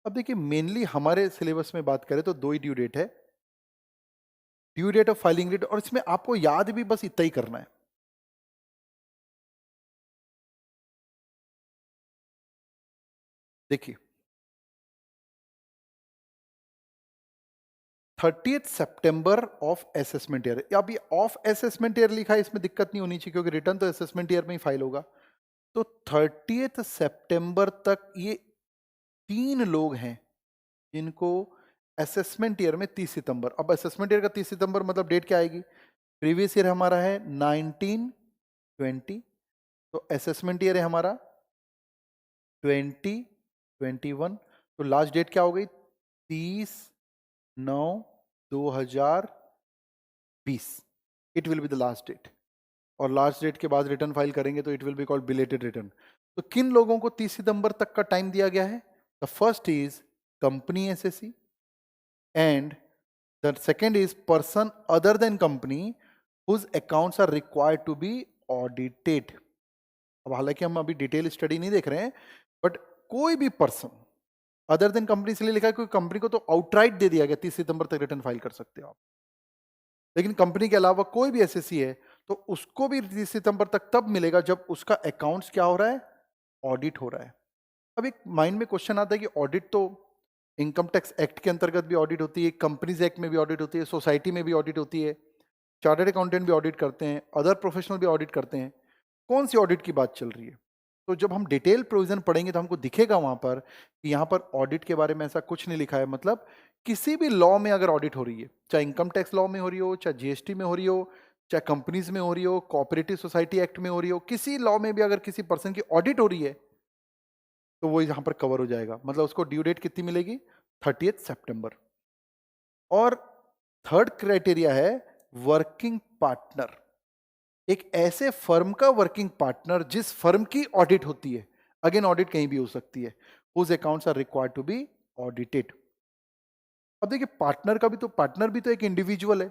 अब देखिए, मेनली हमारे सिलेबस में बात करें तो 2 ही ड्यू डेट है, due date of filing date, और इसमें आपको याद भी बस इतना ही करना है। देखिए, 30 सितंबर ऑफ असेसमेंट ईयर, अब ये ऑफ असेसमेंट ईयर लिखा है, इसमें दिक्कत नहीं होनी चाहिए क्योंकि रिटर्न तो असेसमेंट ईयर में ही फाइल होगा। तो 30 सितंबर तक ये 3 लोग हैं जिनको असेसमेंट ईयर में 30 सितंबर, अब असेसमेंट ईयर का 30 सितंबर मतलब डेट क्या आएगी? प्रीवियस ईयर हमारा है 1920, तो असेसमेंट ईयर है हमारा 2021, तो लास्ट डेट क्या हो गई? 30/9/2020, it will be the last date. और लास्ट डेट के बाद रिटर्न फाइल करेंगे तो it will be called belated return. तो किन लोगों को 30 सितंबर तक का टाइम दिया गया है? The first is company SSC, and the second is person other than company whose accounts are required to be audited। अब हालांकि हम अभी डिटेल स्टडी नहीं देख रहे हैं, बट कोई भी पर्सन अदर देन कंपनी इसलिए लिखा है क्योंकि कंपनी को तो आउटराइट दे दिया गया 30 सितंबर तक रिटर्न फाइल कर सकते हो आप, लेकिन कंपनी के अलावा कोई भी एसएससी है तो उसको भी 30 सितंबर तक तब मिलेगा जब उसका अकाउंट्स क्या हो रहा है? ऑडिट हो रहा है। अब एक माइंड में क्वेश्चन आता है कि ऑडिट तो इनकम टैक्स एक्ट के अंतर्गत भी ऑडिट होती है, कंपनीज एक्ट में भी ऑडिट होती है, सोसाइटी में भी ऑडिट होती है, चार्टर्ड अकाउंटेंट भी ऑडिट करते हैं, अदर प्रोफेशनल भी ऑडिट करते हैं। कौन सी ऑडिट की बात चल रही है? तो जब हम डिटेल प्रोविजन पढ़ेंगे तो हमको दिखेगा वहां पर कि यहाँ पर ऑडिट के बारे में ऐसा कुछ नहीं लिखा है। मतलब किसी भी लॉ में अगर ऑडिट हो रही है, चाहे इनकम टैक्स लॉ में हो रही हो, चाहे जीएसटी में हो रही हो, चाहे कंपनीज में हो रही हो, कोऑपरेटिव सोसाइटी एक्ट में हो रही हो, किसी लॉ में भी अगर किसी पर्सन की ऑडिट हो रही है तो वो यहाँ पर कवर हो जाएगा। मतलब उसको ड्यू डेट कितनी मिलेगी? 30 सितंबर। और थर्ड क्राइटेरिया है वर्किंग पार्टनर, एक ऐसे फर्म का वर्किंग पार्टनर जिस फर्म की ऑडिट होती है, अगेन ऑडिट कहीं भी हो सकती है, whose accounts are required to be audited। अब देखिए, पार्टनर भी तो एक इंडिविजुअल है,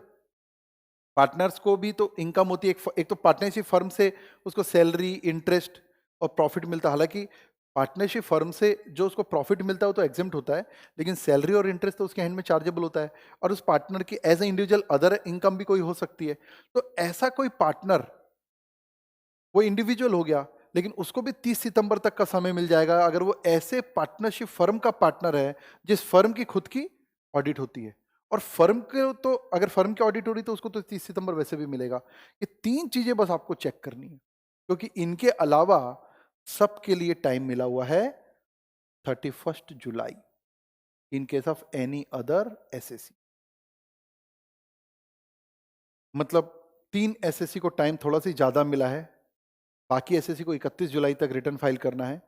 पार्टनर्स को भी तो इनकम होती है, एक तो पार्टनरशिप फर्म से उसको सैलरी, इंटरेस्ट और प्रॉफिट मिलता है। हालांकि पार्टनरशिप फर्म से जो उसको प्रॉफिट मिलता है वो तो एग्जेम्प्ट होता है, लेकिन सैलरी और इंटरेस्ट तो उसके हैंड में चार्जेबल होता है। और उस पार्टनर की as a individual other income भी कोई हो सकती है। तो ऐसा कोई पार्टनर, वो इंडिविजुअल हो गया, लेकिन उसको भी 30 सितंबर तक का समय मिल जाएगा अगर वो ऐसे पार्टनरशिप फर्म का पार्टनर है जिस फर्म की खुद की ऑडिट होती है। और फर्म के तो अगर फर्म की ऑडिट हो रही तो उसको तो 30 सितंबर वैसे भी मिलेगा। ये 3 चीजें बस आपको चेक करनी है, क्योंकि इनके अलावा सबके लिए टाइम मिला हुआ है 31 जुलाई in case of any other assessee. मतलब 3 एसएससी को टाइम थोड़ा सा ज्यादा मिला है, बाकी एसएससी को 31 जुलाई तक रिटर्न फाइल करना है,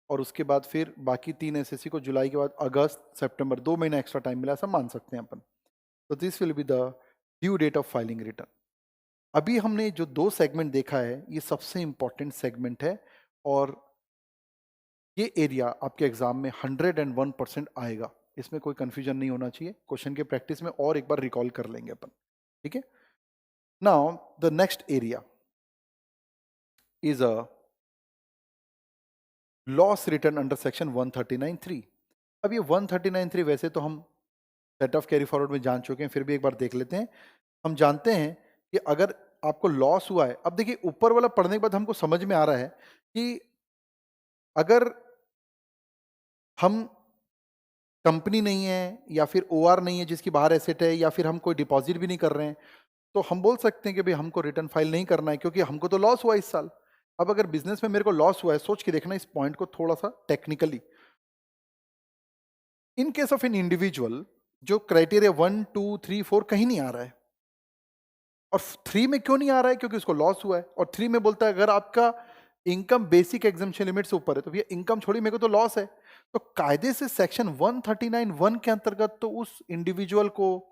और उसके बाद फिर बाकी 3 एसएससी को जुलाई के बाद अगस्त, सितंबर, 2 महीना एक्स्ट्रा टाइम मिला, ऐसा मान सकते हैं अपन। तो this will be the due date of filing return. अभी हमने जो 2 सेगमेंट देखा है ये सबसे इंपॉर्टेंट सेगमेंट है, और ये एरिया आपके एग्जाम में 101% आएगा, इसमें कोई कंफ्यूजन नहीं होना चाहिए। क्वेश्चन के प्रैक्टिस में और एक बार रिकॉल कर लेंगे अपन, ठीक है। Now the next area is a loss return under section 139(3). अब ये 139(3) वैसे तो हम सेट ऑफ कैरी फॉरवर्ड में जान चुके हैं, फिर भी एक बार देख लेते हैं। हम जानते हैं कि अगर आपको लॉस हुआ है, अब देखिए ऊपर वाला पढ़ने के बाद हमको समझ में आ रहा है कि अगर हम कंपनी नहीं है या फिर ओआर नहीं है जिसकी बाहर एसेट है, या फिर हम कोई डिपॉजिट भी नहीं कर रहे हैं, तो हम बोल सकते हैं कि भाई हमको रिटर्न फाइल नहीं करना है क्योंकि हमको तो लॉस हुआ इस साल। अब अगर बिजनेस में मेरे को लॉस हुआ है, सोच के देखना इस पॉइंट को थोड़ा सा technically. In case of an individual, जो क्राइटेरिया 1 2 3 4 कहीं नहीं आ रहा है, और 3 में क्यों नहीं आ रहा है? क्योंकि उसको लॉस हुआ है, और 3 में बोलता है अगर आपका इनकम बेसिक एग्जम्पशन लिमिट से ऊपर है तो भैया इनकम छोड़ी, मेरे को तो लॉस है। तो कायदे से सेक्शन 139(1) के अंतर्गत तो उस इंडिविजुअल को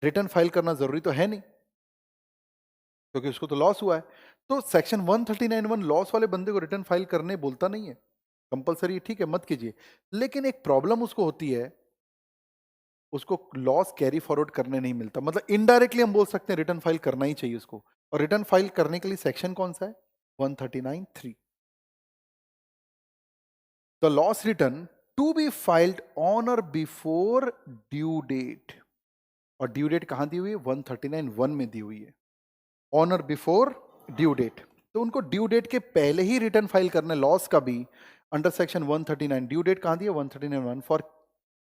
रिटर्न फाइल करना जरूरी तो है नहीं, क्योंकि उसको तो लॉस हुआ है। तो सेक्शन 139(1) लॉस वाले बंदे को रिटर्न फाइल करने बोलता नहीं है, कंपलसरी ठीक है मत कीजिए। लेकिन एक प्रॉब्लम उसको होती है, उसको लॉस कैरी फॉरवर्ड करने नहीं मिलता, मतलब इनडायरेक्टली हम बोल सकते हैं रिटर्न फाइल करना ही चाहिए उसको। और रिटर्न फाइल करने के लिए सेक्शन कौन सा है? 139(3). The loss return to be filed on और बिफोर ड्यू डेट। और ड्यू डेट कहां दी हुई है? 139(1) में दी हुई है, ऑन और बिफोर ड्यू डेट। तो उनको ड्यू डेट के पहले ही रिटर्न फाइल करना है, लॉस का भी अंडर सेक्शन 139। ड्यू डेट कहां दी है? 139(1)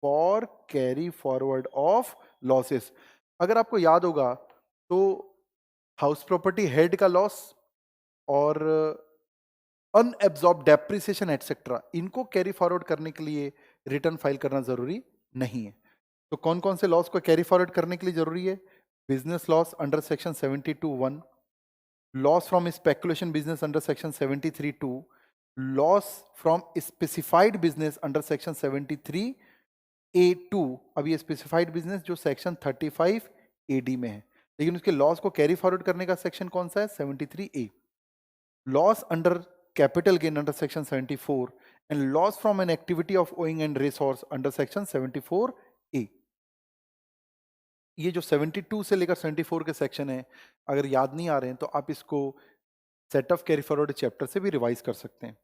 for carry forward of losses. अगर आपको याद होगा तो हाउस प्रॉपर्टी हेड का लॉस और अनएब्जॉर्ब डेप्रिसिएशन एटसेट्रा, इनको कैरी फॉरवर्ड करने के लिए रिटर्न फाइल करना जरूरी नहीं है। तो कौन कौन से लॉस को कैरी फॉरवर्ड करने के लिए जरूरी है? Business loss under section 72(1), loss from speculation business under section 73(2), loss from specified business under section 73(a)(2). अब ये स्पेसिफाइड बिजनेस जो सेक्शन 35(a)(d) में है, लेकिन उसके लॉस को कैरी फॉरवर्ड करने का सेक्शन कौन सा है? 73(a). Loss under capital gain under section 74, and loss from an activity of owing and resource under section 74(a). ये जो 72 से लेकर 74 के सेक्शन है, अगर याद नहीं आ रहे हैं तो आप इसको set of carry forward chapter से भी रिवाइज कर सकते हैं।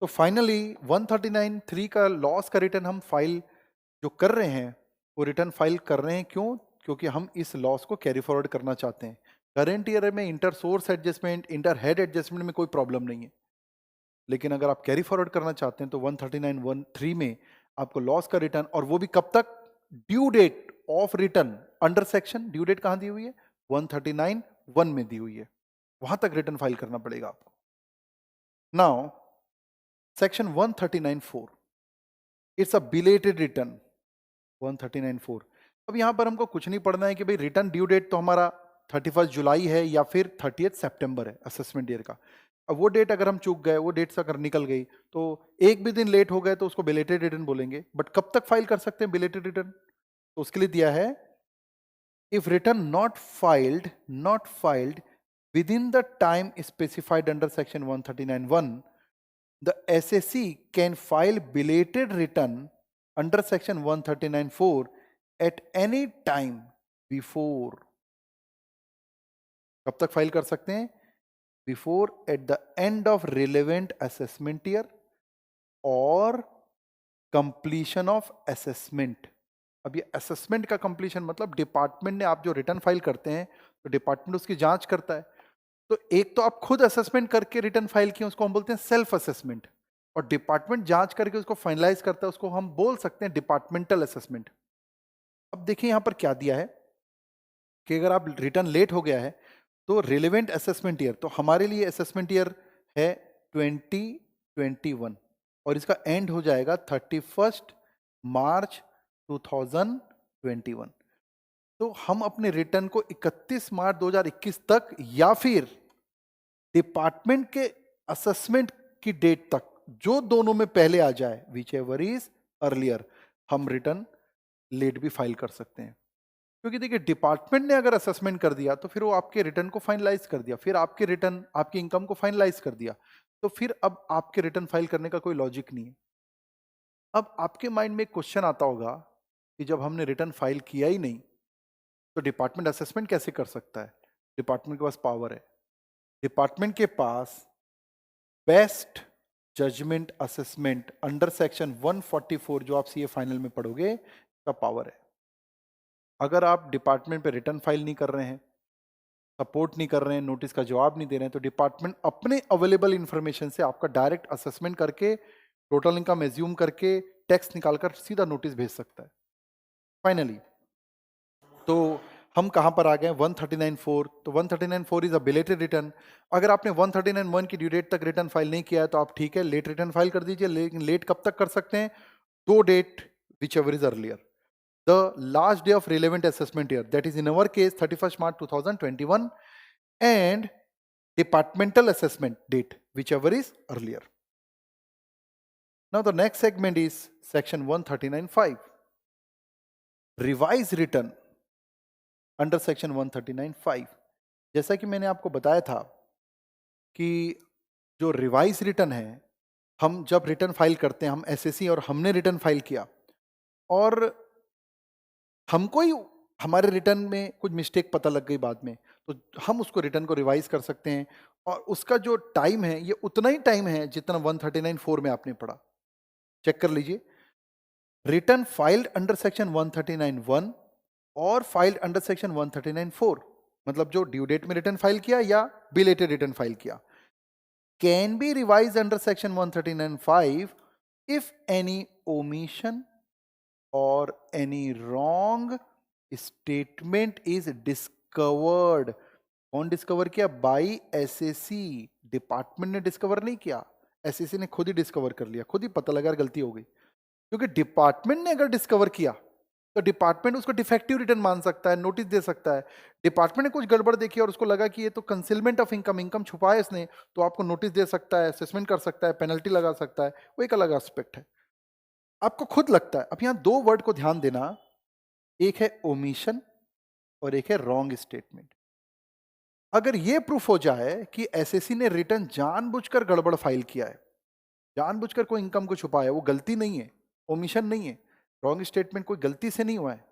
तो फाइनली 139(3) का लॉस का रिटर्न हम फाइल जो कर रहे हैं, वो रिटर्न फाइल कर रहे हैं क्यों? क्योंकि हम इस लॉस को कैरी फॉरवर्ड करना चाहते हैं। करेंट ईयर में inter source adjustment, inter head adjustment में कोई प्रॉब्लम नहीं है, लेकिन अगर आप कैरी फॉरवर्ड करना चाहते हैं तो 139(1)(3) में आपको लॉस का रिटर्न, और वो भी कब तक? Due date of return under section, due date कहां दी हुई है? 139(1) में दी हुई है, वहां तक रिटर्न फाइल करना पड़ेगा आपको। Now section 139(4), it's a belated return 139(4). अब यहां पर हमको कुछ नहीं पढ़ना है कि भाई रिटर्न ड्यू डेट तो हमारा 31 जुलाई है या फिर 30 सितंबर है असेसमेंट ईयर का। अब वो डेट अगर हम चूक गए, वो डेट से अगर निकल गई, तो एक भी दिन लेट हो गए तो उसको बिलेटेड रिटर्न बोलेंगे। बट कब तक फाइल कर सकते हैं बिलेटेड रिटर्न? तो उसके लिए दिया है, if return not filed with in the time specified under section 139(1), the SSC can file belated return under section 139(4) at any time before। कब तक फाइल कर सकते हैं? Before at the end of relevant assessment year और कंप्लीशन ऑफ असेसमेंट। अब ये असेसमेंट का कंप्लीशन मतलब डिपार्टमेंट ने, आप जो रिटर्न फाइल करते हैं तो डिपार्टमेंट उसकी जांच करता है। तो एक तो आप खुद असेसमेंट करके रिटर्न फाइल किए, उसको हम बोलते हैं सेल्फ असेसमेंट, और डिपार्टमेंट जांच करके उसको फाइनलाइज करता है, उसको हम बोल सकते हैं डिपार्टमेंटल असेसमेंट। अब देखिए यहां पर क्या दिया है कि अगर आप रिटर्न लेट हो गया है तो रिलेवेंट असेसमेंट ईयर, तो हमारे लिए असेसमेंट ईयर है 2021 और इसका एंड हो जाएगा 31 मार्च 2021। तो हम अपने रिटर्न को 31 मार्च 2021 तक या फिर डिपार्टमेंट के असेसमेंट की डेट तक, जो दोनों में पहले आ जाए, विच एवर इज अर्लियर, हम रिटर्न लेट भी फाइल कर सकते हैं। क्योंकि देखिए डिपार्टमेंट ने अगर असेसमेंट कर दिया तो फिर वो आपके रिटर्न को फाइनलाइज कर दिया, फिर आपके रिटर्न आपकी इनकम को फाइनलाइज कर दिया, तो फिर अब आपके रिटर्न फाइल करने का कोई लॉजिक नहीं है। अब आपके माइंड में एक क्वेश्चन आता होगा कि जब हमने रिटर्न फाइल किया ही नहीं तो डिपार्टमेंट असेसमेंट कैसे कर सकता है? डिपार्टमेंट के पास पावर है, डिपार्टमेंट के पास best judgement assessment under section 144 जो आप सीए फाइनल में पढ़ोगे का पावर है। अगर आप डिपार्टमेंट पे रिटर्न फाइल नहीं कर रहे हैं, सपोर्ट नहीं कर रहे हैं, नोटिस का जवाब नहीं दे रहे हैं, तो डिपार्टमेंट अपने अवेलेबल इंफॉर्मेशन से आपका डायरेक्ट असेसमेंट करके टोटल इनकम एज्यूम करके टैक्स निकालकर सीधा नोटिस भेज सकता है। फाइनली तो हम कहां पर आ गए, 139.4। तो 139.4 इज अ बिलेटेड रिटर्न। अगर आपने 139.1 की ड्यू डेट तक रिटर्न फाइल नहीं किया है तो आप ठीक है लेट रिटर्न फाइल कर दीजिए। लेकिन लेट कब तक कर सकते हैं, दो date whichever is earlier, the last day of relevant assessment year, that is in our case 31 March 2021, and departmental assessment date, whichever is earlier. Now the next segment is section 139.5, revised return under section 139.5। जैसा कि मैंने आपको बताया था कि जो रिवाइज रिटर्न है, हम जब रिटर्न फाइल करते हैं, हम एसएससी और हमने रिटर्न फाइल किया और हमको ही हमारे रिटर्न में कुछ मिस्टेक पता लग गई बाद में, तो हम उसको रिटर्न को रिवाइज कर सकते हैं और उसका जो टाइम है ये उतना ही टाइम है जितना 139.4 में आपने पढ़ा। चेक कर लीजिए, रिटर्न फाइल्ड अंडर सेक्शन 139.1 और फाइल्ड अंडर सेक्शन 139.4, मतलब जो ड्यू डेट में रिटर्न फाइल किया या बिलेटेड रिटर्न फाइल किया, can be revise under section 139.5 if any omission or any wrong statement is discovered। कौन डिस्कवर किया, बाई एसएससी। डिपार्टमेंट ने डिस्कवर नहीं किया, एसएससी ने खुद ही डिस्कवर कर लिया, खुद ही पता लगा गलती हो गई। क्योंकि डिपार्टमेंट ने अगर डिस्कवर किया तो डिपार्टमेंट उसको डिफेक्टिव रिटर्न मान सकता है, नोटिस दे सकता है। डिपार्टमेंट ने कुछ गड़बड़ देखी और उसको लगा कि ये तो कंसीलमेंट ऑफ इनकम, इनकम छुपाया इसने, तो आपको नोटिस दे सकता है, असेसमेंट कर सकता है, पेनल्टी लगा सकता है, वो एक अलग एस्पेक्ट है। आपको खुद लगता है, अब यहां दो वर्ड को ध्यान देना, एक है ओमिशन और एक है रॉन्ग स्टेटमेंट। अगर यह प्रूफ हो जाए कि एसएससी ने रिटर्न जानबूझकर गड़बड़ फाइल किया है, जानबूझकर कोई इनकम को छुपाया, वो गलती नहीं है, ओमिशन नहीं है, रॉन्ग स्टेटमेंट कोई गलती से नहीं हुआ है,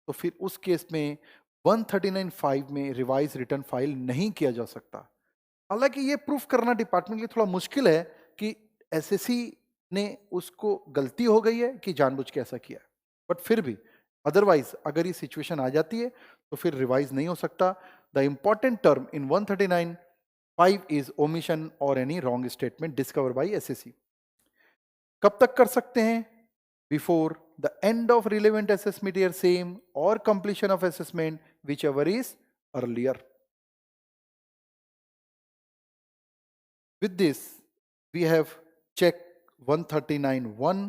तो फिर उस केस में 139.5 में रिवाइज रिटर्न फाइल नहीं किया जा सकता। हालांकि ये प्रूफ करना डिपार्टमेंट के लिए थोड़ा मुश्किल है कि एसएससी ने उसको गलती हो गई है कि जानबूझ के ऐसा किया, बट फिर भी अदरवाइज अगर ये सिचुएशन आ जाती है तो फिर रिवाइज नहीं हो सकता। The important term in 139.5 is omission और any wrong statement discover by assessee. कब तक कर सकते हैं, before the end of relevant assessment year same और completion of assessment whichever is earlier. With this, we have checked 139.1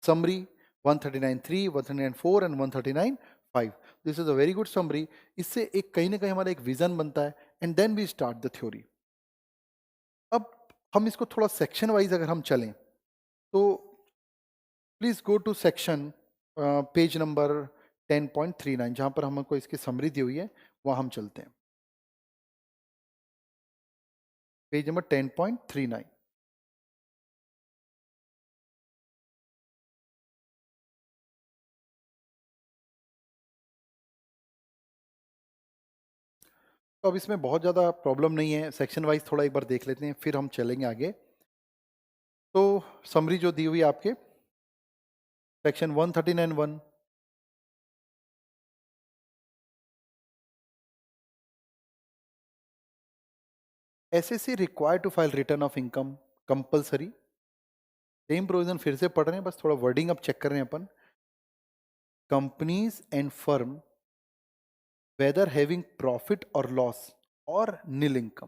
summary, 139.3, 139.4 and 139.5. This is a very good summary. इससे एक कहीं ना कहीं हमारा एक विजन बनता है and then we start the theory. अब हम इसको थोड़ा सेक्शन वाइज अगर हम चलें तो please go to section page number 10.39 जहां पर हमको इसकी समरी दी हुई है, वहां हम चलते हैं। Page number 10.39। तो अब इसमें बहुत ज़्यादा प्रॉब्लम नहीं है, सेक्शन वाइज थोड़ा एक बार देख लेते हैं फिर हम चलेंगे आगे। तो समरी जो दी हुई है आपके section 139.1, assessee required to file return of income compulsory. Same provision फिर से पढ़ रहे हैं, बस थोड़ा वर्डिंग अब चेक कर रहे हैं अपन। Companies and firm whether having profit और लॉस और नील इनकम,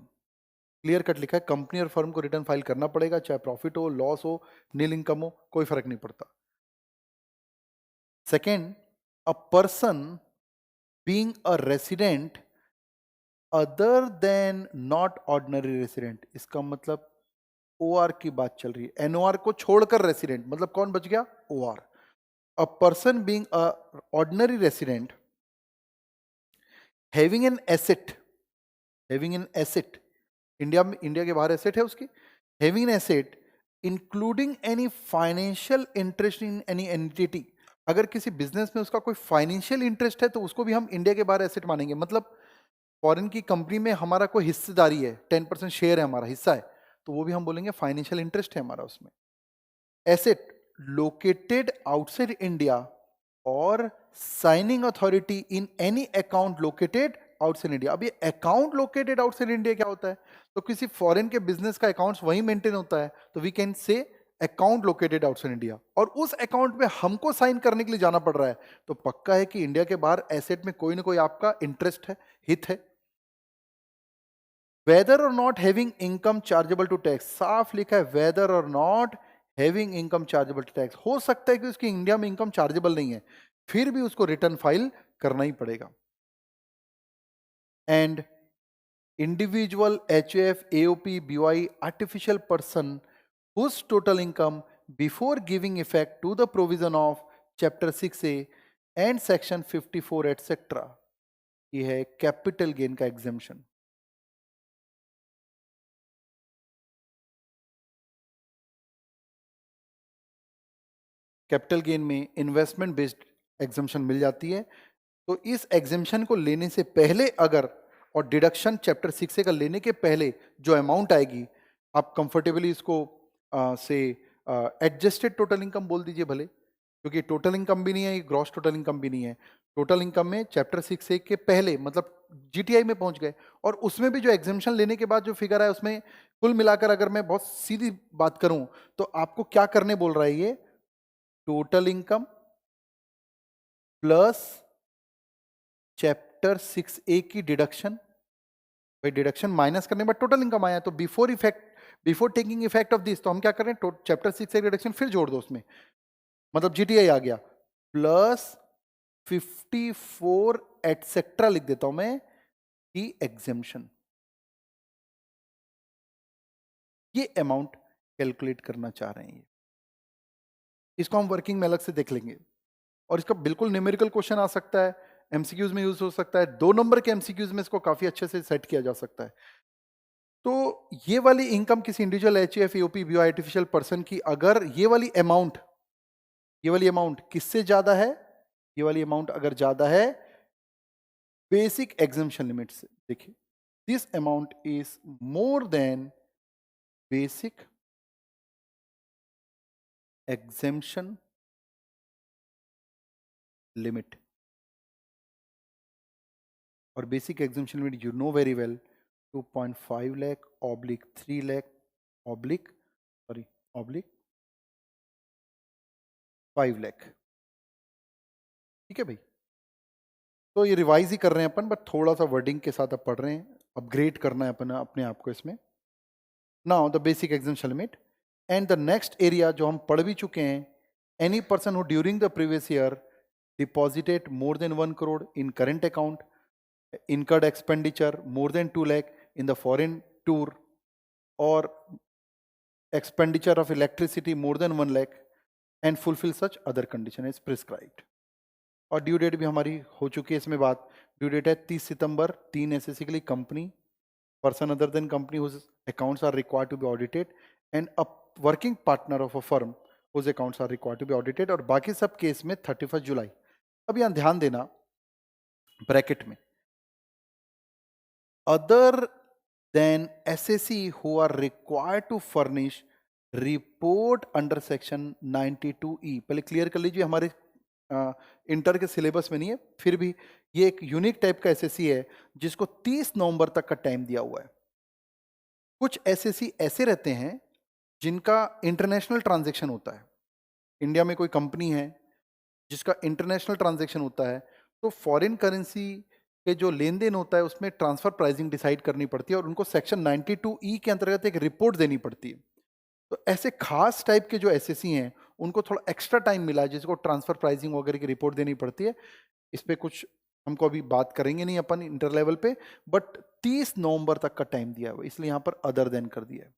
क्लियर कट लिखा है, कंपनी और फर्म को रिटर्न फाइल करना पड़ेगा, चाहे प्रॉफिट हो, लॉस हो, नील इनकम हो, कोई फर्क नहीं पड़ता। Second, a person being a resident other then not ordinary resident, इसका मतलब ओआर की बात चल रही है, एनओआर को छोड़कर रेसिडेंट, मतलब कौन बच गया, OR. A person being a ordinary resident having an asset, having an asset, India में, इंडिया के बाहर एसेट है उसकी, having an asset including any financial interest in any entity, अगर किसी बिजनेस में उसका कोई फाइनेंशियल इंटरेस्ट है तो उसको भी हम इंडिया के बाहर एसेट मानेंगे। मतलब फॉरेन की कंपनी में हमारा कोई हिस्सेदारी है, 10% शेयर है, हमारा हिस्सा है, तो वो भी हम बोलेंगे फाइनेंशियल इंटरेस्ट है हमारा उसमें। एसेट लोकेटेड आउटसाइड इंडिया और signing authority in any account located outside India. अब ये अकाउंट लोकेटेड आउटसाइड इंडिया क्या होता है, तो किसी फॉरेन के बिजनेस का अकाउंट्स वहीं मेंटेन होता है, तो we can say account located outside India और उस अकाउंट में हमको साइन करने के लिए जाना पड़ रहा है, तो पक्का है कि इंडिया के बाहर एसेट में कोई ना कोई आपका इंटरेस्ट है, हित है। Whether or not having income chargeable to tax, साफ लिखा है whether or not having income chargeable to tax. हो सकता है कि उसकी इंडिया में इनकम चार्जेबल नहीं है, फिर भी उसको रिटर्न फाइल करना ही पड़ेगा। And individual HUF, AOP, BOI, artificial person whose total income before giving effect to the provision of Chapter 6A and Section 54 etc. ये है कैपिटल गेन का एग्जेम्पशन। कैपिटल गेन में इन्वेस्टमेंट बेस्ड एग्जेम्पशन मिल जाती है। तो इस एग्जेम्पशन को लेने से पहले अगर और डिडक्शन चैप्टर 6 का लेने के पहले जो अमाउंट आएगी, आप कंफर्टेबली इसको से एडजस्टेड टोटल इनकम बोल दीजिए भले, क्योंकि टोटल इनकम भी नहीं है, ग्रॉस टोटल इनकम भी नहीं है। टोटल इनकम में चैप्टर 6 के पहले मतलब जीटीआई में पहुंच गए, और उसमें भी जो एग्जेम्पशन लेने के बाद जो फिगर है उसमें कुल मिलाकर अगर मैं बहुत सीधी बात करूं तो आपको क्या करने बोल रहा है ये, total income plus chapter 6A की डिडक्शन। भाई डिडक्शन माइनस करने के बाद टोटल इनकम आया, तो before taking effect of this तो हम क्या कर रहे हैं, चैप्टर 6 एक डिडक्शन फिर जोड़ दो उसमें, मतलब जीटीआई आ गया प्लस 54 एटसेट्रा लिख देता हूं मैं की एग्जेम्पशन। ये अमाउंट कैलकुलेट करना चाह रहे हैं, इसको हम वर्किंग में अलग से देख लेंगे, और इसका बिल्कुल न्यूमेरिकल क्वेश्चन आ सकता है, एमसीक्यूज में यूज हो सकता है, 2 नंबर के एमसीक्यूज में इसको काफी अच्छे से सेट किया जा सकता है। तो ये वाली इनकम किसी individual HUF, AOP, BO, artificial person की अगर ये वाली अमाउंट किससे ज्यादा है, ये वाली अमाउंट अगर ज्यादा है बेसिक एग्जेम्पशन लिमिट से, देखिए this amount is more than basic exemption limit, और basic exemption limit you know very well 2.5 lakh oblique 3 lakh oblique 5 lakh. ठीक है भाई, तो ये रिवाइज ही कर रहे हैं अपन, बट थोड़ा सा वर्डिंग के साथ अब पढ़ रहे हैं, अपग्रेड करना है अपन अपने आप को इसमें। Now the basic exemption limit and the next area जो हम पढ़ भी चुके हैं, any person who during the previous year deposited more than 1 crore in current account, incurred expenditure more than 2 lakh in the foreign tour, or expenditure of electricity more than 1 lakh and fulfill such other condition as prescribed। और ड्यू डेट भी हमारी हो चुकी है इसमें बात, ड्यू डेट है 30 सितंबर। 3 एसएससी के लिए company, person other than company whose accounts are required to be audited and a working partner of a firm whose accounts are required to be audited, और बाकी सब केस में 31 जुलाई। अब यहां ध्यान देना ब्रैकेट में, other than SSC who are required to furnish report under section 92E। पहले क्लियर कर लीजिए, हमारे इंटर के सिलेबस में नहीं है, फिर भी ये एक यूनिक टाइप का एसएससी है जिसको 30 नवंबर तक का टाइम दिया हुआ है। कुछ एसएससी ऐसे रहते हैं जिनका इंटरनेशनल ट्रांजैक्शन होता है, इंडिया में कोई कंपनी है जिसका इंटरनेशनल ट्रांजैक्शन होता है, तो फॉरेन करेंसी के जो लेन देन होता है उसमें ट्रांसफर प्राइसिंग डिसाइड करनी पड़ती है, और उनको सेक्शन 92E के अंतर्गत एक रिपोर्ट देनी पड़ती है। तो ऐसे खास टाइप के जो एसएससी हैं उनको थोड़ा एक्स्ट्रा टाइम मिला है, जिसको ट्रांसफर प्राइसिंग वगैरह की रिपोर्ट देनी पड़ती है। इस पे कुछ हमको अभी बात करेंगे नहीं अपन इंटर लेवल पे, बट 30 नवंबर तक का टाइम दिया हुआ, इसलिए यहां पर अदर देन कर दिया है।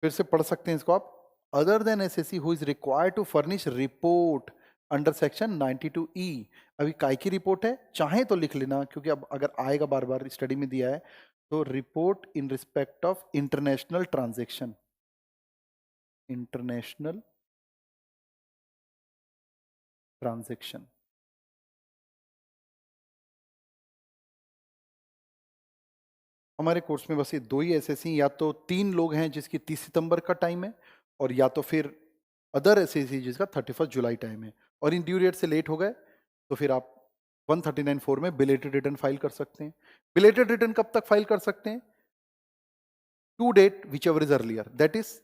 फिर से पढ़ सकते हैं इसको आप, other than assessee who is required to furnish report under section 92E। अभी काय की रिपोर्ट है, चाहे तो लिख लेना, क्योंकि अब अगर आएगा बार बार स्टडी में दिया है, तो report in respect of international transaction, international transaction. हमारे कोर्स में बस ये 2 ही एसएससी, या तो 3 लोग हैं जिसकी 30 सितंबर का टाइम है, और या तो फिर अदर एसएससी जिसका 31 जुलाई टाइम है, और इन ड्यू डेट से लेट हो गए तो फिर आप 139(4) में बिलेटेड रिटर्न फाइल कर सकते हैं। बिलेटेड रिटर्न कब तक फाइल कर सकते हैं, to date whichever is earlier, that is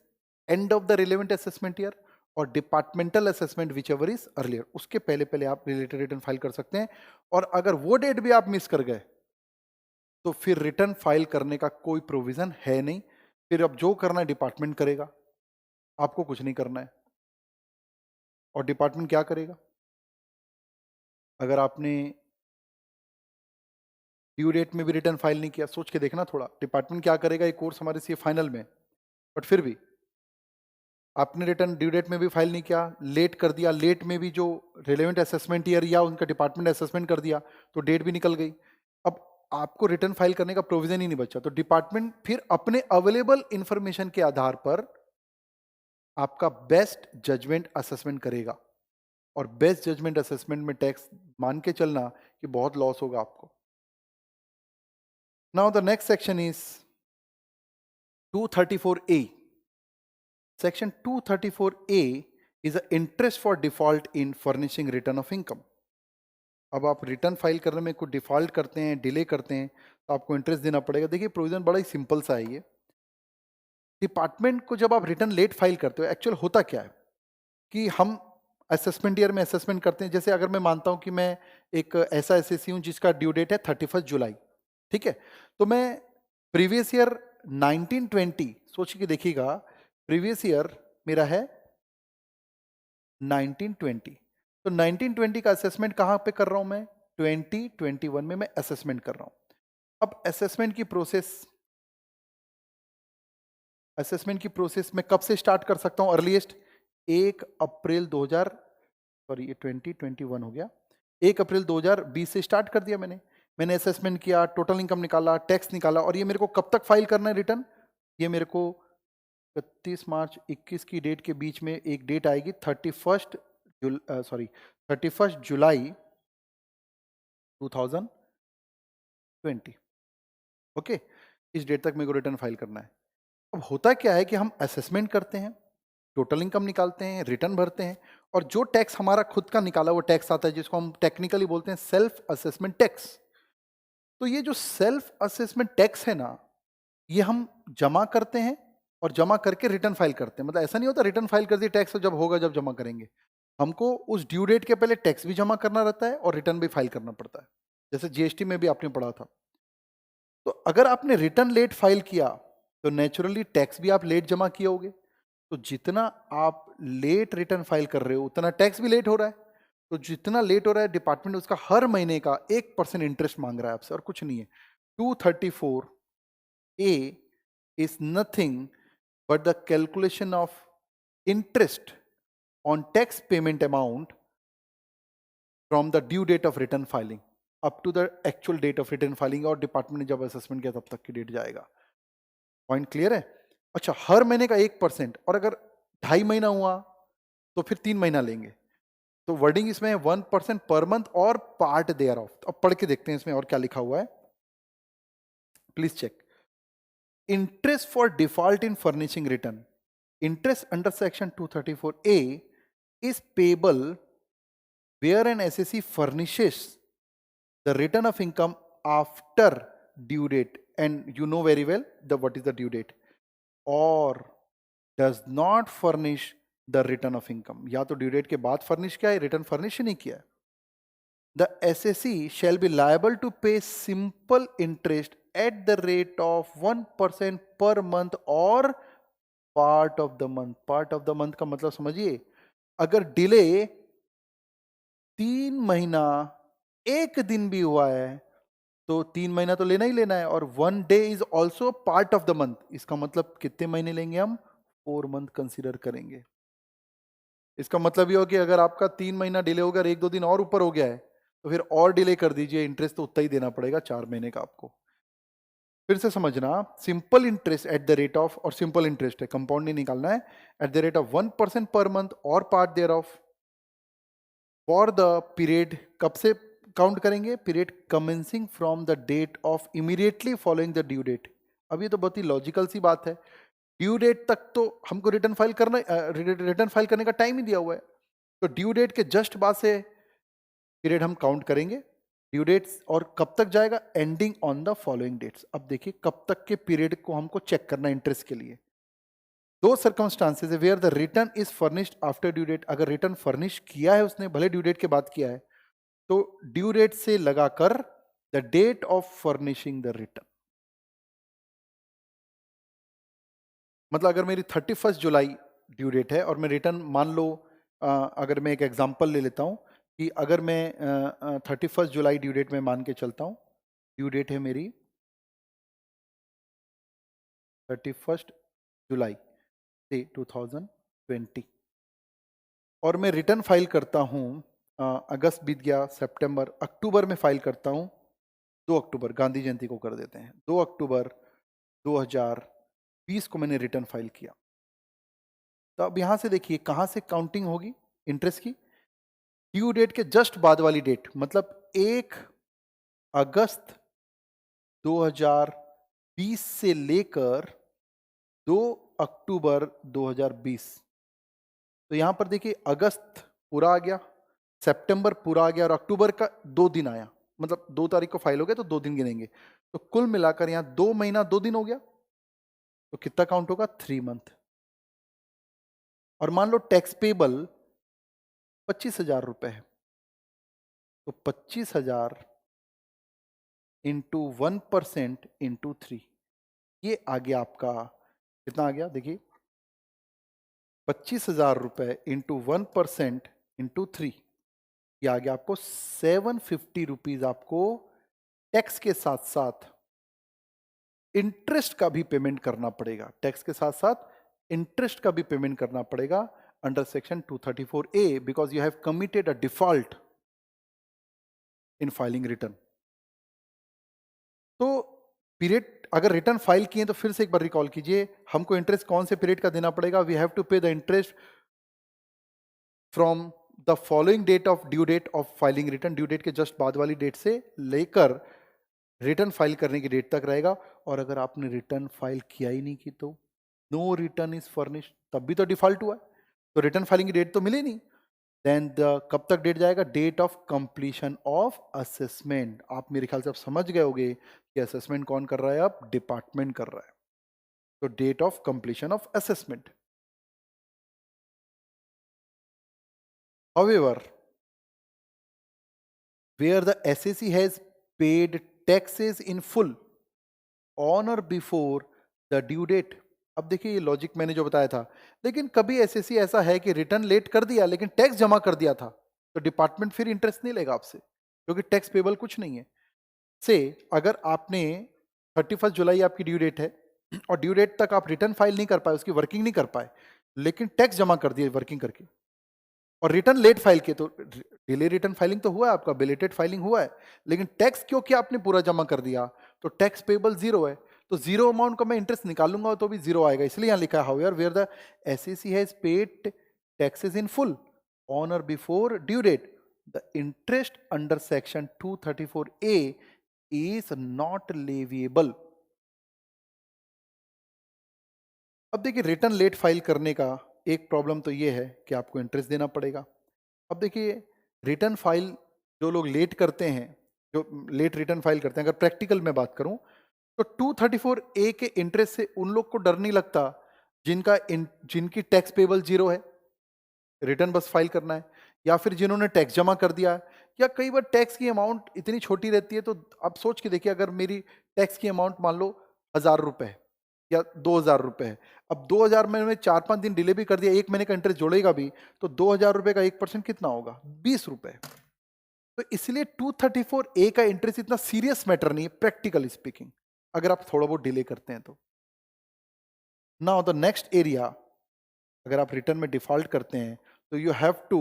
end of the relevant assessment year और departmental assessment whichever is earlier, उसके पहले पहले आप रिलेटेड रिटर्न फाइल कर सकते हैं। और अगर वो डेट भी आप मिस कर गए तो फिर रिटर्न फाइल करने का कोई प्रोविजन है नहीं। फिर अब जो करना है डिपार्टमेंट करेगा, आपको कुछ नहीं करना है। और डिपार्टमेंट क्या करेगा? अगर आपने ड्यू डेट में भी रिटर्न फाइल नहीं किया, सोच के देखना थोड़ा, डिपार्टमेंट क्या करेगा? ये कोर्स हमारे से फाइनल में, बट फिर भी आपने रिटर्न ड्यू डेट में भी फाइल नहीं किया, लेट कर दिया, लेट में भी जो रिलेवेंट असेसमेंट ईयर या उनका डिपार्टमेंट असेसमेंट कर दिया तो डेट भी निकल गई। अब आपको रिटर्न फाइल करने का प्रोविजन ही नहीं बचा, तो डिपार्टमेंट फिर अपने अवेलेबल इंफॉर्मेशन के आधार पर आपका बेस्ट जजमेंट असेसमेंट करेगा। और बेस्ट जजमेंट असेसमेंट में टैक्स मान के चलना कि बहुत लॉस होगा आपको। Now the next section is 234A. Section 234A is an interest for default in furnishing return of income. अब आप रिटर्न फाइल करने में कुछ डिफॉल्ट करते हैं, डिले करते हैं, तो आपको इंटरेस्ट देना पड़ेगा। देखिए प्रोविजन बड़ा ही सिंपल सा है ये। डिपार्टमेंट को जब आप रिटर्न लेट फाइल करते हो, एक्चुअल होता क्या है कि हम असेसमेंट ईयर में असेसमेंट करते हैं। जैसे अगर मैं मानता हूं कि मैं एक ऐसा एसएससी हूं जिसका ड्यू डेट है 31 जुलाई, ठीक है, तो मैं प्रीवियस ईयर 1920, सोच के देखिएगा, प्रीवियस ईयर मेरा है 1920, तो 1920 का असेसमेंट कहां पे कर रहा हूं मैं? 2021 में मैं असेसमेंट कर रहा हूं। अब असेसमेंट की प्रोसेस मैं कब से स्टार्ट कर सकता हूं अर्लीस्ट? 1 अप्रैल 2000, सॉरी ये 2021 हो गया, 1 अप्रैल 2020 से स्टार्ट कर दिया मैंने असेसमेंट किया, टोटल इनकम निकाला, टैक्स निकाला, और ये मेरे को कब तक फाइल करना है रिटर्न? ये मेरे को 31 मार्च 21 की डेट के बीच में एक डेट आएगी, 31 जुलाई 2020। ओके, इस डेट तक मेरे को रिटर्न फाइल करना है। अब होता क्या है कि हम असेसमेंट करते हैं, टोटल इनकम निकालते हैं, रिटर्न भरते हैं, और जो टैक्स हमारा खुद का निकाला वो टैक्स आता है जिसको हम टेक्निकली बोलते हैं सेल्फ असेसमेंट टैक्स। तो ये जो सेल्फ असेसमेंट टैक्स है ना, ये हम जमा करते हैं और जमा करके रिटर्न फाइल करते हैं। मतलब ऐसा नहीं होता रिटर्न फाइल कर दिए, टैक्स जब होगा जब जमा करेंगे। हमको उस ड्यू डेट के पहले टैक्स भी जमा करना रहता है और रिटर्न भी फाइल करना पड़ता है, जैसे जीएसटी में भी आपने पढ़ा था। तो अगर आपने रिटर्न लेट फाइल किया तो नेचुरली टैक्स भी आप लेट जमा किए होगे। तो जितना आप लेट रिटर्न फाइल कर रहे हो उतना टैक्स भी लेट हो रहा है। तो जितना लेट हो रहा है डिपार्टमेंट उसका हर महीने का 1% इंटरेस्ट मांग रहा है आपसे, और कुछ नहीं है। 234A is nothing but the calculation of interest on tax payment amount from the due date of return filing up to the actual date of return filing, और डिपार्टमेंट ने जब असेसमेंट किया तब तक की डेट जाएगा। पॉइंट क्लियर है? अच्छा, हर महीने का 1%, और अगर 2.5 महीना हुआ तो फिर 3 महीना लेंगे। तो वर्डिंग इसमें 1% पर मंथ और पार्ट देयर ऑफ। अब पढ़ के देखते हैं इसमें और क्या लिखा हुआ है, please check. Interest for default in furnishing return, interest under section 234A is payable where an SSE furnishes the return of income after due date, and you know very well what is the due date, or does not furnish the return of income। या तो ड्यू डेट के बाद फर्निश किया है, रिटर्न फर्निश ही नहीं किया है। The SSE shall be liable to pay simple interest at the rate of 1% per month or part of the month। part of the month का मतलब समझिए, अगर डिले 3 महीना 1 दिन भी हुआ है तो 3 महीना तो लेना ही लेना है, और 1 day is also part of the month. इसका मतलब कितने महीने लेंगे हम? 4 मंथ कंसीडर करेंगे। इसका मतलब ये हो कि अगर आपका 3 महीना डिले होगा, 1-2 दिन और ऊपर हो गया है, तो फिर और डिले कर दीजिए, इंटरेस्ट तो उतना ही देना पड़ेगा 4 महीने का आपको। फिर से समझना, simple interest at the rate of, और सिंपल इंटरेस्ट है, कंपाउंड नहीं निकालना है, at the rate of 1% per month और part thereof for the period. कब से काउंट करेंगे? Period commencing from the date of immediately following the due date. अब ये तो बहुत ही लॉजिकल सी बात है, ड्यू डेट तक तो हमको रिटर्न फाइल करने का टाइम ही दिया हुआ है, तो ड्यू डेट के जस्ट बाद से पीरियड हम काउंट करेंगे। ड्यू डेट्स और कब तक जाएगा? Ending on the following dates. अब देखिए कब तक के पीरियड को हमको चेक करना है इंटरेस्ट के लिए। दो सर्कमस्टांसेस है where the return is furnished after due date. अगर रिटर्न फर्निश किया है उसने, भले ड्यू डेट के बाद किया है, तो ड्यू डेट से लगाकर the date of furnishing the return. मतलब अगर मेरी 31 जुलाई ड्यू डेट है और मैं रिटर्न मान लो, अगर मैं एक एग्जांपल ले लेता हूं कि अगर मैं 31 जुलाई ड्यू डेट में मान के चलता हूं, ड्यू डेट है मेरी 31 जुलाई 2020, और मैं रिटर्न फाइल करता हूं, अगस्त बीत गया, सितंबर, अक्टूबर में फाइल करता हूं, 2 अक्टूबर, गांधी जयंती को कर देते हैं, 2 अक्टूबर 2020 को मैंने रिटर्न फाइल किया। तो अब यहां से देखिए कहां से काउंटिंग होगी इंटरेस्ट की, ड्यू डेट के जस्ट बाद वाली डेट, मतलब 1 अगस्त 2020 से लेकर 2 अक्टूबर 2020। तो यहां पर देखिए अगस्त पूरा आ गया, सितंबर पूरा आ गया, और अक्टूबर का 2 दिन आया, मतलब 2 तारीख को फाइल हो गया तो 2 दिन गिनेंगे। तो कुल मिलाकर यहां 2 महीना 2 दिन हो गया, तो कितना काउंट होगा, 3 मंथ। और मान लो टैक्स पेबल 25,000 रुपए है, तो 25,000 इंटू 1% इंटू 3, ये आ गया आपका, कितना आ गया देखिए, 25,000 रुपए इंटू 1% इंटू 3, ये आ गया आपको 750 रुपीज आपको टैक्स के साथ साथ इंटरेस्ट का भी पेमेंट करना पड़ेगा, टैक्स के साथ साथ इंटरेस्ट का भी पेमेंट करना पड़ेगा under section 234A, because you have committed a default in filing return. तो पीरियड अगर रिटर्न फाइल किए तो फिर से एक बार रिकॉल कीजिए, हमको इंटरेस्ट कौन से पीरियड का देना पड़ेगा, we have to pay the interest from the following date of due date of filing return, due date के जस्ट बाद वाली डेट से लेकर रिटर्न फाइल करने की डेट तक रहेगा। और अगर आपने रिटर्न फाइल किया ही नहीं की तो नो रिटर्न इज फर्निश्ड, तब भी तो डिफॉल्ट हुआ है, तो रिटर्न फाइलिंग की डेट तो मिली नहीं। देन कब तक डेट जाएगा, date of completion of assessment. आप मेरे ख्याल से आप समझ गए होंगे कि असेसमेंट कौन कर रहा है, अब डिपार्टमेंट कर रहा है, तो date of completion of assessment. However, where the SAC has paid taxes in full on or before the due date, अब देखिए ये लॉजिक मैंने जो बताया था, लेकिन कभी एसएससी ऐसा है कि रिटर्न लेट कर दिया लेकिन टैक्स जमा कर दिया था, तो डिपार्टमेंट फिर इंटरेस्ट नहीं लेगा आपसे, क्योंकि टैक्स पेबल कुछ नहीं है। से अगर आपने 31 जुलाई आपकी ड्यू डेट है और ड्यू डेट तक आप रिटर्न फाइल नहीं कर पाए, उसकी वर्किंग नहीं कर पाए, लेकिन टैक्स जमा कर दिए वर्किंग करके, और रिटर्न लेट फाइल किए, तो डिले रिटर्न फाइलिंग तो हुआ है आपका, बिलेटेड फाइलिंग हुआ है, लेकिन टैक्स क्योंकि आपने पूरा जमा कर दिया, तो टैक्स पेबल जीरो है, तो जीरो अमाउंट का मैं इंटरेस्ट निकालूंगा तो भी जीरो आएगा। इसलिए यहां लिखा है however where the assessee has paid taxes in full on और before due date, the interest under section 234A is not leviable. अब देखिए रिटर्न लेट फाइल करने का एक प्रॉब्लम तो ये है कि आपको इंटरेस्ट देना पड़ेगा। अब देखिए रिटर्न फाइल जो लोग लेट करते हैं, जो लेट रिटर्न फाइल करते हैं, अगर प्रैक्टिकल में बात करूं तो 234A के इंटरेस्ट से उन लोग को डर नहीं लगता जिनकी टैक्स पेबल जीरो है, रिटर्न बस फाइल करना है, या फिर जिन्होंने टैक्स जमा कर दिया है, या कई बार टैक्स की अमाउंट इतनी छोटी रहती है। तो आप सोच के देखिए, अगर मेरी टैक्स की अमाउंट मान लो 1,000 रुपए है या 2,000 रुपए है, अब 2,000 में 4-5 दिन डिले भी कर दिया, एक महीने का इंटरेस्ट जोड़ेगा भी, तो 2,000 रुपए का 1% कितना होगा, 20 रुपए। तो इसलिए 234A का इंटरेस्ट इतना सीरियस मैटर नहीं है प्रैक्टिकली स्पीकिंग, अगर आप थोड़ा बहुत डिले करते हैं तो। नाउ द नेक्स्ट एरिया, अगर आप रिटर्न में डिफॉल्ट करते हैं तो you have to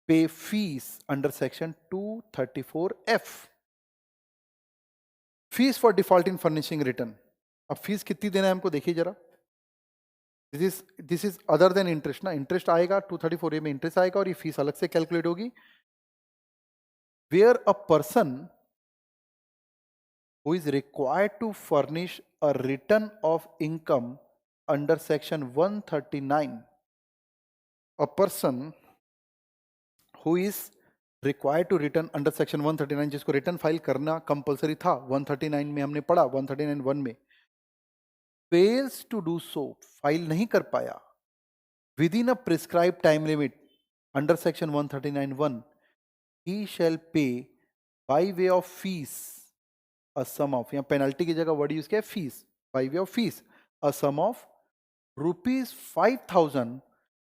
pay fees under section 234F, fees for default in furnishing return. अब फीस कितनी देना है हमको देखिए जरा, this is other than interest ना, इंटरेस्ट आएगा 234A में, इंटरेस्ट आएगा और ये फीस अलग से कैलकुलेट होगी। Where a person who is required to furnish a return of income under section 139, a person who is required to return under section 139, जिसको रिटर्न फाइल करना कंपलसरी था 139 में, हमने पढ़ा 139(1) में, fails to do so, file नहीं कर पाया within a prescribe time limit under section 139(1), he shall pay by way of fees a sum of, यहाँ पेनल्टी की जगह वर्ड यूज किया है fees, by way of fees a sum of rupees 5,000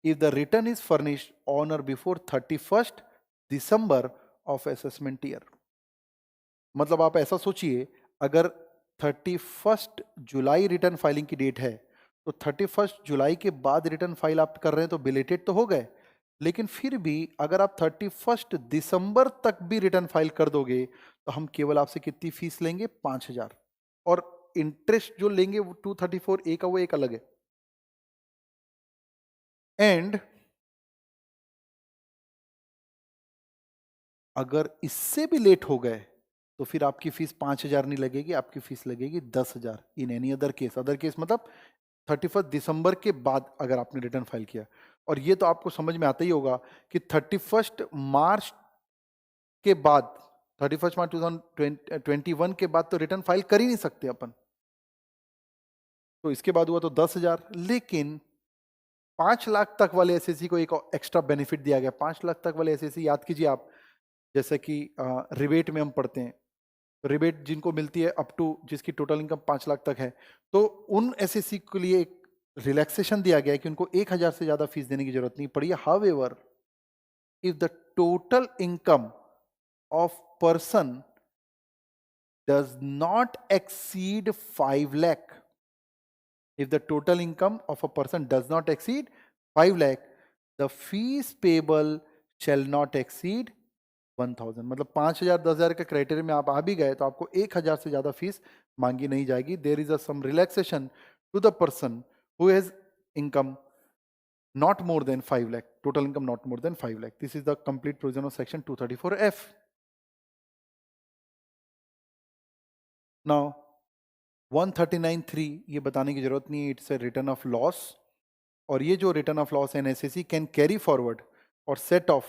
if the return is furnished on or before 31st December of assessment year। मतलब आप ऐसा सोचिए, अगर 31st जुलाई रिटर्न फाइलिंग की डेट है तो 31st जुलाई के बाद रिटर्न फाइल आप कर रहे हैं तो बिलेटेड तो हो गए, लेकिन फिर भी अगर आप 31st दिसंबर तक भी रिटर्न फाइल कर दोगे तो हम केवल आपसे कितनी फीस लेंगे, 5,000, और इंटरेस्ट जो लेंगे वो 234A का वो एक अलग है। एंड अगर इससे भी लेट हो गए तो फिर आपकी फीस 5,000 नहीं लगेगी, आपकी फीस लगेगी 10,000 in any other case. Other case मतलब 31 दिसंबर के बाद अगर आपने रिटर्न फाइल किया, और ये तो आपको समझ में आता ही होगा कि 31 मार्च के बाद, 31 मार्च 2021 के बाद तो रिटर्न फाइल कर ही नहीं सकते अपन, तो इसके बाद हुआ तो 10,000। लेकिन 5 लाख तक वाले एसएससी को एक एक्स्ट्रा बेनिफिट दिया गया। 5 लाख तक वाले एसएससी याद कीजिए आप, जैसे कि रिबेट में हम पढ़ते हैं, रिबेट जिनको मिलती है अप टू, जिसकी टोटल इनकम 5 लाख तक है, तो उन एसएससी के लिए एक रिलैक्सेशन दिया गया है कि उनको 1,000 से ज्यादा फीस देने की जरूरत नहीं पड़ी। However, if the total income of person does not exceed 5 lakh, if the total income of a person does not exceed 5 lakh, the fees payable shall not exceed 1,000। मतलब 5,000 10,000 के क्राइटेरिया में आप आ भी गए तो आपको 1,000 से ज्यादा फीस मांगी नहीं जाएगी। There is a some relaxation to the person who has income not more than 5 lakh, total income not more than 5 lakh। This is the complete provision of section 234F। Now 139(3) ये बताने की जरूरत नहीं है, it's a return of loss, और ये जो return of loss an assessee can carry forward और सेट ऑफ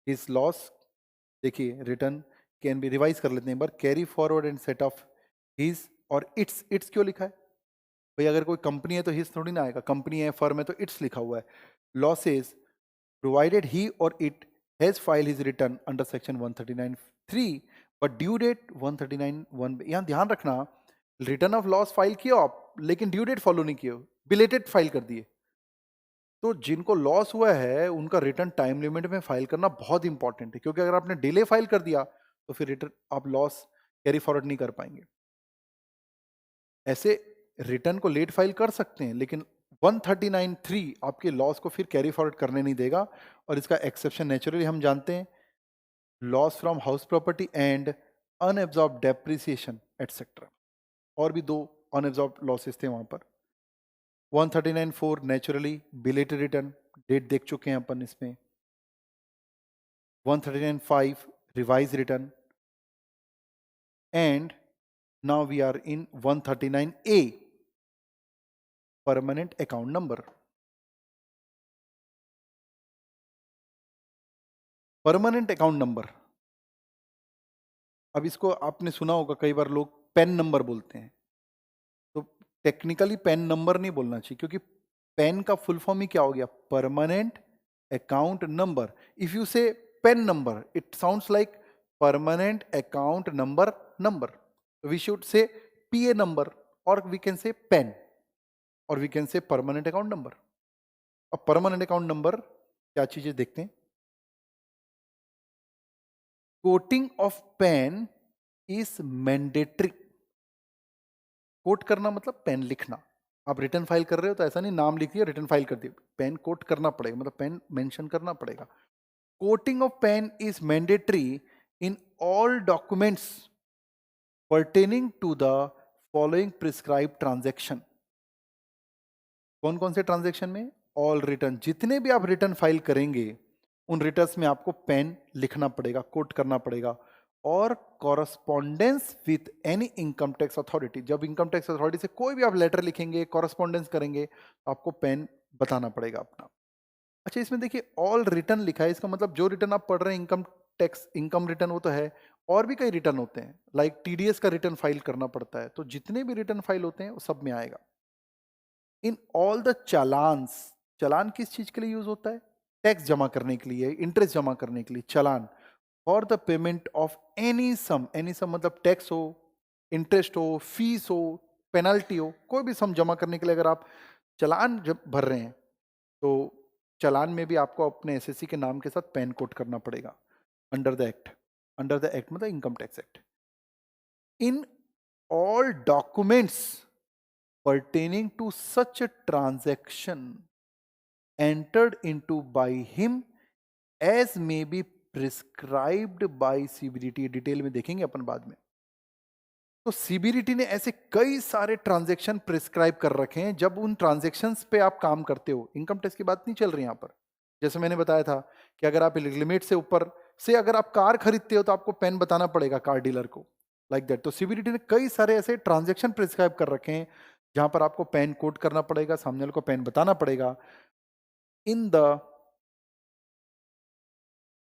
हिज लॉस। देखिए रिटर्न कैन बी, रिवाइज कर लेते हैं एक बार, carry forward and set off his और इट्स क्यों लिखा है भाई? अगर कोई कंपनी है तो हिज थोड़ी ना आएगा, कंपनी है फर्म है तो इट्स लिखा हुआ है। Losses provided he or it has file his return under section 139(3) but due date 139(1)। यहाँ ध्यान रखना, रिटर्न ऑफ लॉस फाइल किया आप लेकिन ड्यू डेट फॉलो नहीं किए, बिलेटेड फाइल कर दिए, तो जिनको लॉस हुआ है उनका रिटर्न टाइम लिमिट में फाइल करना बहुत इंपॉर्टेंट है, क्योंकि अगर आपने डिले फाइल कर दिया तो फिर रिटर्न आप लॉस कैरी फॉरवर्ड नहीं कर पाएंगे। ऐसे रिटर्न को लेट फाइल कर सकते हैं लेकिन 139(3) आपके लॉस को फिर कैरी फॉरवर्ड करने नहीं देगा, और इसका एक्सेप्शन नेचुरली हम जानते हैं, loss from house property and unabsorbed depreciation etcetera, और भी 2 अनएब्जॉर्ब लॉसेस थे वहां पर। 139(4) नेचुरली बिलेटेड रिटर्न, डेट देख चुके हैं अपन इसमें। 139(5) revise return, and now we are in 139A permanent account number. Permanent account number, अब इसको आपने सुना होगा कई बार लोग पेन नंबर बोलते हैं, तो टेक्निकली पेन नंबर नहीं बोलना चाहिए, क्योंकि पेन का फुल फॉर्म ही क्या हो गया, permanent account number. If you say PAN number it sounds like permanent account number, we should say PA number, और वी कैन से पेन, और we can say permanent account number. अब परमानेंट अकाउंट नंबर क्या चीजें देखते हैं। Quoting of PAN is mandatory. Quote करना मतलब पेन लिखना, आप रिटर्न फाइल कर रहे हो तो ऐसा नहीं नाम लिख दिया रिटर्न फाइल कर दिया, पेन कोट करना पड़ेगा, मतलब पेन मेंशन करना पड़ेगा। Quoting of PAN is mandatory in all documents pertaining to the following prescribe transaction. कौन कौन से ट्रांजैक्शन में? ऑल रिटर्न, जितने भी आप रिटर्न फाइल करेंगे उन रिटर्न्स में आपको पेन लिखना पड़ेगा, कोट करना पड़ेगा। और correspondence with any income tax authority, जब इनकम टैक्स अथॉरिटी से कोई भी आप लेटर लिखेंगे, कॉरस्पॉन्डेंस करेंगे, तो आपको पेन बताना पड़ेगा अपना। अच्छा, इसमें देखिए ऑल रिटर्न लिखा है, इसका मतलब जो रिटर्न आप पढ़ रहे हैं इनकम टैक्स इनकम रिटर्न वो तो है, और भी कई रिटर्न होते हैं, लाइक टीडीएस का रिटर्न फाइल करना पड़ता है, तो जितने भी रिटर्न फाइल होते हैं वो सब में आएगा। इन ऑल द चालान्स, चालान किस चीज के लिए यूज होता है? टैक्स जमा करने के लिए, इंटरेस्ट जमा करने के लिए चालान। For the payment of any sum मतलब टैक्स हो, इंटरेस्ट हो, फीस हो, पेनल्टी हो, कोई भी सम जमा करने के लिए अगर आप चालान जब भर रहे हैं तो चालान में भी आपको अपने एसएससी के नाम के साथ पैन कोड करना पड़ेगा under the act. Under the act मतलब income tax act. In all documents pertaining to such a transaction entered into by him as may be prescribed by CBDT। Detail में देखेंगे अपन बाद में। तो सीबीडीटी ने ऐसे कई सारे ट्रांजैक्शन प्रिस्क्राइब कर रखे हैं। जब उन ट्रांजैक्शंस पे आप काम करते हो, इनकम टैक्स की बात नहीं चल रही यहां पर, जैसे मैंने बताया था कि अगर आप लिमिट से ऊपर से अगर आप कार खरीदते हो तो आपको पेन बताना पड़ेगा कार डीलर को, लाइक दैट। तो सीबीडीटी ने कई सारे ऐसे ट्रांजैक्शन प्रिस्क्राइब कर रखे हैं जहां पर आपको पेन कोड करना पड़ेगा, सामने वाले को पेन बताना पड़ेगा। In the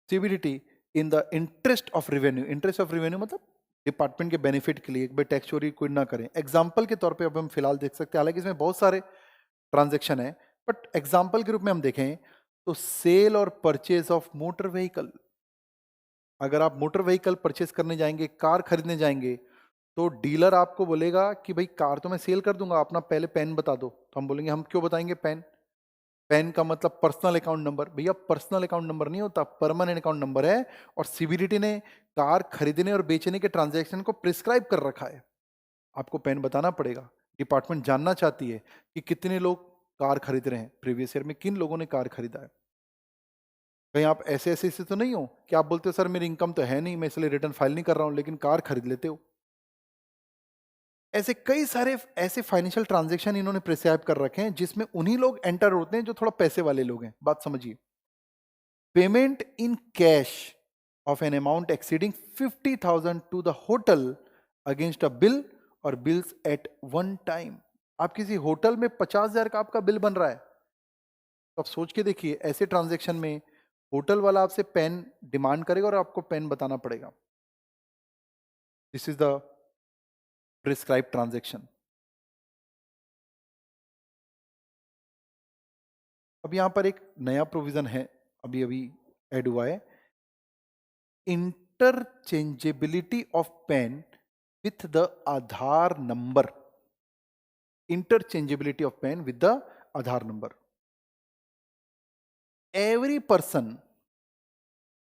CBDT in the interest of revenue, interest of revenue मतलब डिपार्टमेंट के बेनिफिट के लिए, भाई टैक्स चोरी कोई ना करें। एग्जाम्पल के तौर पे अब हम फिलहाल देख सकते हैं, हालांकि इसमें बहुत सारे ट्रांजैक्शन है, बट एग्जाम्पल के रूप में हम देखें तो सेल और परचेज ऑफ मोटर व्हीकल। अगर आप मोटर व्हीकल परचेज करने जाएंगे, कार खरीदने जाएंगे, तो डीलर आपको बोलेगा कि भाई कार तो मैं सेल कर दूंगा, अपना पहले पेन बता दो। तो हम बोलेंगे हम क्यों बताएंगे पेन? पेन का मतलब पर्सनल अकाउंट नंबर। भैया पर्सनल अकाउंट नंबर नहीं होता, परमानेंट अकाउंट नंबर है। और सीबीडीटी ने कार खरीदने और बेचने के ट्रांजैक्शन को प्रिस्क्राइब कर रखा है, आपको पेन बताना पड़ेगा। डिपार्टमेंट जानना चाहती है कि कितने लोग कार खरीद रहे हैं, प्रीवियस ईयर में किन लोगों ने कार खरीदा है। कहीं आप ऐसे ऐसे से तो नहीं हो कि आप बोलते हो सर मेरी इनकम तो है नहीं, मैं इसलिए रिटर्न फाइल नहीं कर रहा हूं, लेकिन कार खरीद लेते हो। ऐसे कई सारे ऐसे फाइनेंशियल ट्रांजैक्शन इन्होंने प्रिस्क्राइब कर रखे हैं जिसमें उन्हीं लोग एंटर होते हैं जो थोड़ा पैसे वाले लोग हैं। बात समझिए। Payment in cash of an amount exceeding 50,000 to the hotel against a bill or bills at one time। आप किसी होटल में 50,000 का आपका बिल बन रहा है, तो आप सोच के देखिए ऐसे ट्रांजैक्शन में होटल वाला आपसे पेन डिमांड करेगा और आपको पेन बताना पड़ेगा। This is the prescribe transaction. अब यहां पर एक नया प्रोविजन है, अभी अभी ऐड हुआ है, interchangeability of PAN with the Aadhaar number. Interchangeability of PAN with the Aadhaar number. Every person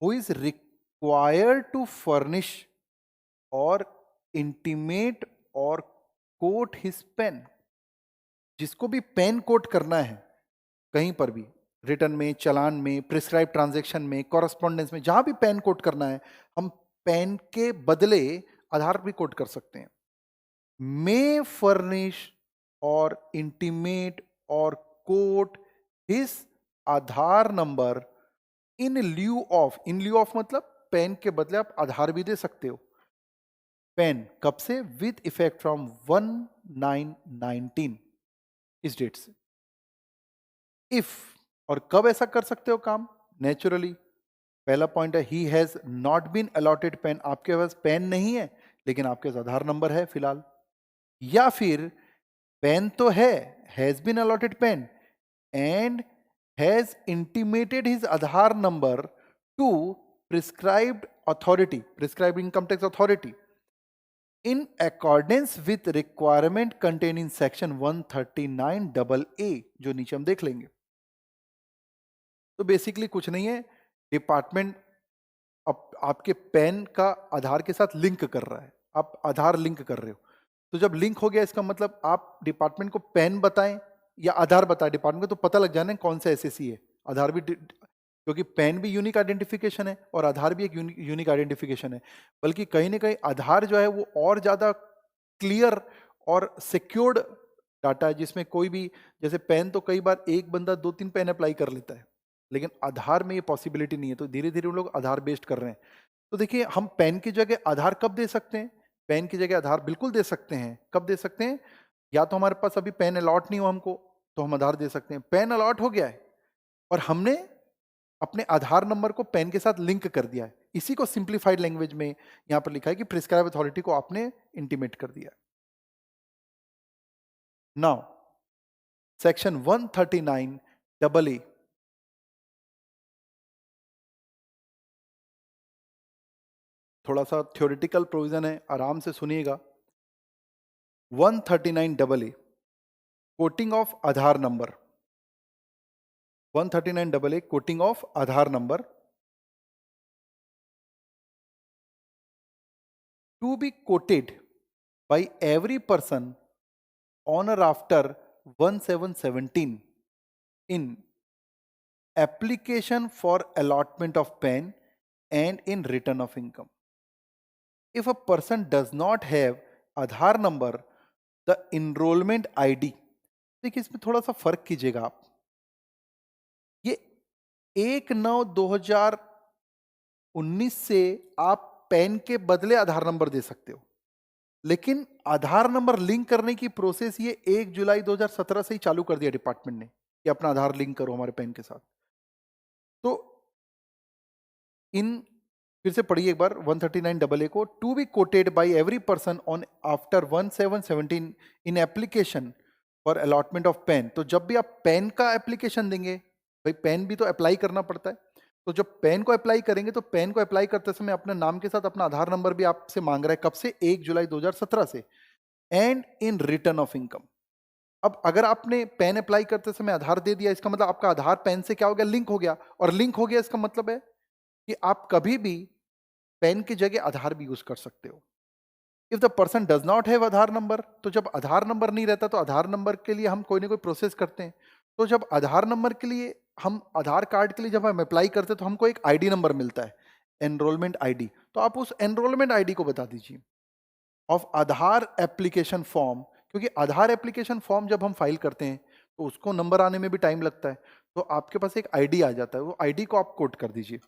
who is required to furnish or intimate or quote his pen, जिसको भी पेन कोट करना है कहीं पर भी, रिटर्न में, चालान में, प्रिस्क्राइब ट्रांजैक्शन में, कॉरेस्पॉन्डेंस में, जहां भी पेन कोट करना है, हम पेन के बदले आधार भी कोट कर सकते हैं। मे फर्निश और इंटीमेट और quote his Aadhaar number in lieu of. In lieu of मतलब पेन के बदले आप आधार भी दे सकते हो। पेन कब से? विद इफेक्ट फ्रॉम 1919, इस डेट से। इफ, और कब ऐसा कर सकते हो काम? नेचुरली, पहला पॉइंट है he has not been allotted PAN, आपके पास पेन नहीं है लेकिन आपके पास आधार नंबर है फिलहाल। या फिर पेन तो है, has been allotted PAN and has intimated his Aadhaar number to prescribed authority, prescribed income tax authority, in accordance with requirement contained in section 139AA, जो नीचे हम देख लेंगे। तो बेसिकली कुछ नहीं है, डिपार्टमेंट आपके पेन का आधार के साथ लिंक कर रहा है, आप आधार लिंक कर रहे हो। तो जब लिंक हो गया इसका मतलब आप डिपार्टमेंट को पेन बताएं या आधार बताएं, डिपार्टमेंट को तो पता लग जाना है कौन सा एसएससी है। आधार भी, क्योंकि पेन भी यूनिक आइडेंटिफिकेशन है और आधार भी एक यूनिक आइडेंटिफिकेशन है। बल्कि कहीं ना कहीं आधार जो है वो और ज्यादा क्लियर और सिक्योर्ड डाटा है, जिसमें कोई भी, जैसे पेन तो कई बार एक बंदा 2-3 पेन अप्लाई कर लेता है, लेकिन आधार में ये पॉसिबिलिटी नहीं है। तो धीरे धीरे वो लोग आधार बेस्ड कर रहे हैं। तो देखिए हम पेन की जगह आधार कब दे सकते हैं? पेन की जगह आधार बिल्कुल दे सकते हैं। कब दे सकते हैं? या तो हमारे पास अभी पेन अलॉट नहीं हो हमको, तो हम आधार दे सकते हैं। पेन अलॉट हो गया है और हमने अपने आधार नंबर को पेन के साथ लिंक कर दिया है, इसी को सिंप्लीफाइड लैंग्वेज में यहां पर लिखा है कि प्रिस्क्राइब अथॉरिटी को आपने इंटीमेट कर दिया। नाउ सेक्शन 139 डबल ए, थोड़ा सा थ्योरेटिकल प्रोविजन है, आराम से सुनिएगा। 139 double A, quoting of Aadhaar number. 139 double A, quoting of Aadhaar number to be quoted by every person on or after 1717 in application for allotment of PAN and in return of income. If a person does not have Aadhaar number, the enrollment ID, देखिए इसमें थोड़ा सा फर्क कीजिएगा आप। ये 1/9/2019 से आप पैन के बदले आधार नंबर दे सकते हो, लेकिन आधार नंबर लिंक करने की प्रोसेस ये 1 जुलाई 2017 से ही चालू कर दिया डिपार्टमेंट ने कि अपना आधार लिंक करो हमारे पैन के साथ। तो इन, फिर से पढ़िए एक बार 139 डबल ए को, to be quoted by every person on after 1717 in application for allotment of PAN. तो जब भी आप पेन का एप्लीकेशन देंगे, भाई पेन भी तो अप्लाई करना पड़ता है, तो जब पेन को अप्लाई करेंगे तो पेन को अप्लाई करते समय अपने नाम के साथ अपना आधार नंबर भी आपसे मांग रहा है। कब से? 1 जुलाई 2017 से। And in return of income. अब अगर आपने पेन अप्लाई करते समय आधार दे दिया, इसका मतलब आपका आधार पेन से क्या हो गया? लिंक हो गया। और लिंक हो गया इसका मतलब है कि आप कभी भी पेन की जगह आधार भी यूज कर सकते हो। If the person does not have Aadhaar number, तो जब आधार नंबर नहीं रहता तो आधार नंबर के लिए हम कोई ना कोई प्रोसेस करते हैं। तो जब आधार नंबर के लिए हम, आधार कार्ड के लिए जब हम अप्लाई करते हैं तो हमको एक आईडी नंबर मिलता है, एनरोलमेंट आईडी। तो आप उस एनरोलमेंट आईडी को बता दीजिए ऑफ आधार एप्लीकेशन फॉर्म, क्योंकि आधार एप्लीकेशन फॉर्म जब हम फाइल करते हैं तो उसको नंबर आने में भी टाइम लगता है। तो आपके पास एक आईडी आ जाता है, वो आईडी को आप कोट कर दीजिए।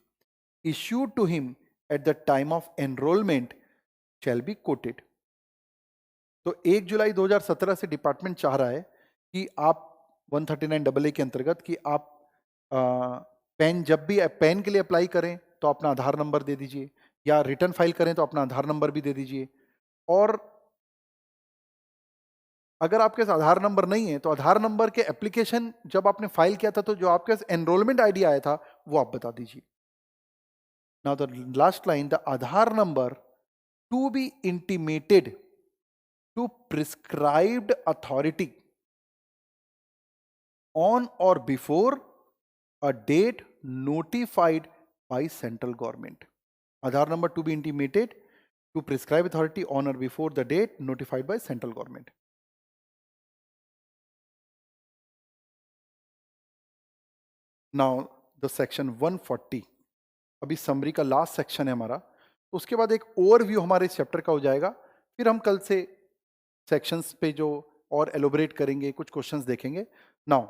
issued to him at the time of enrollment shall be quoted। तो 1 जुलाई 2017 से डिपार्टमेंट चाह रहा है कि आप 139 डबल ए के अंतर्गत कि आप पेन, जब भी पेन के लिए अप्लाई करें तो अपना आधार नंबर दे दीजिए, या रिटर्न फाइल करें तो अपना आधार नंबर भी दे दीजिए। और अगर आपके पास आधार नंबर नहीं है तो आधार नंबर के एप्लीकेशन जब आपने फाइल किया था तो जो आपके पास एनरोलमेंट आईडी आया था वो आप बता दीजिए। Now the last line, the Aadhaar number to be intimated to prescribed authority on or before a date notified by central government. Aadhaar number to be intimated to prescribed authority on or before the date notified by central government. Now the section 140, अभी समरी का लास्ट सेक्शन है हमारा, तो उसके बाद एक ओवरव्यू हमारे इस चैप्टर का हो जाएगा। फिर हम कल से सेक्शंस पे जो और एलोबरेट करेंगे, कुछ क्वेश्चंस देखेंगे। Now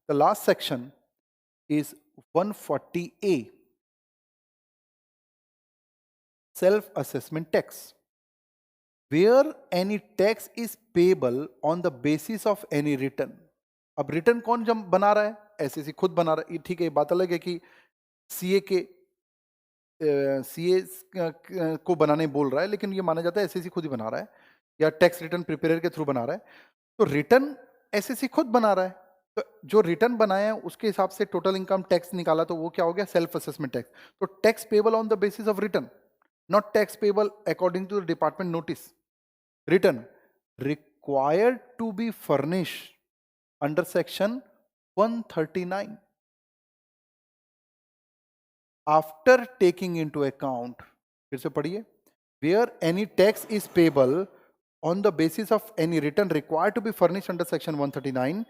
the last section is 140A, self assessment tax, where any tax is payable on the basis of any return. अब रिटर्न कौन जब बना रहा है? एसएससी खुद बना रहा है। ठीक है, बात अलग है कि सीए के सीए को बनाने बोल रहा है, लेकिन ये माना जाता है एसएससी खुद ही बना रहा है, या टैक्स रिटर्न प्रिपेयर के थ्रू बना रहा है। तो रिटर्न एसएससी खुद बना रहा है, तो जो रिटर्न बनाया है उसके हिसाब से टोटल इनकम टैक्स निकाला, तो वो क्या हो गया? Self assessment tax. तो tax payable on the basis of return, not tax payable according to the department notice. Return required to be furnish under section 139 after taking into account, फिर से पढ़िए, where any tax is payable on the basis of any return required to be furnished under section 139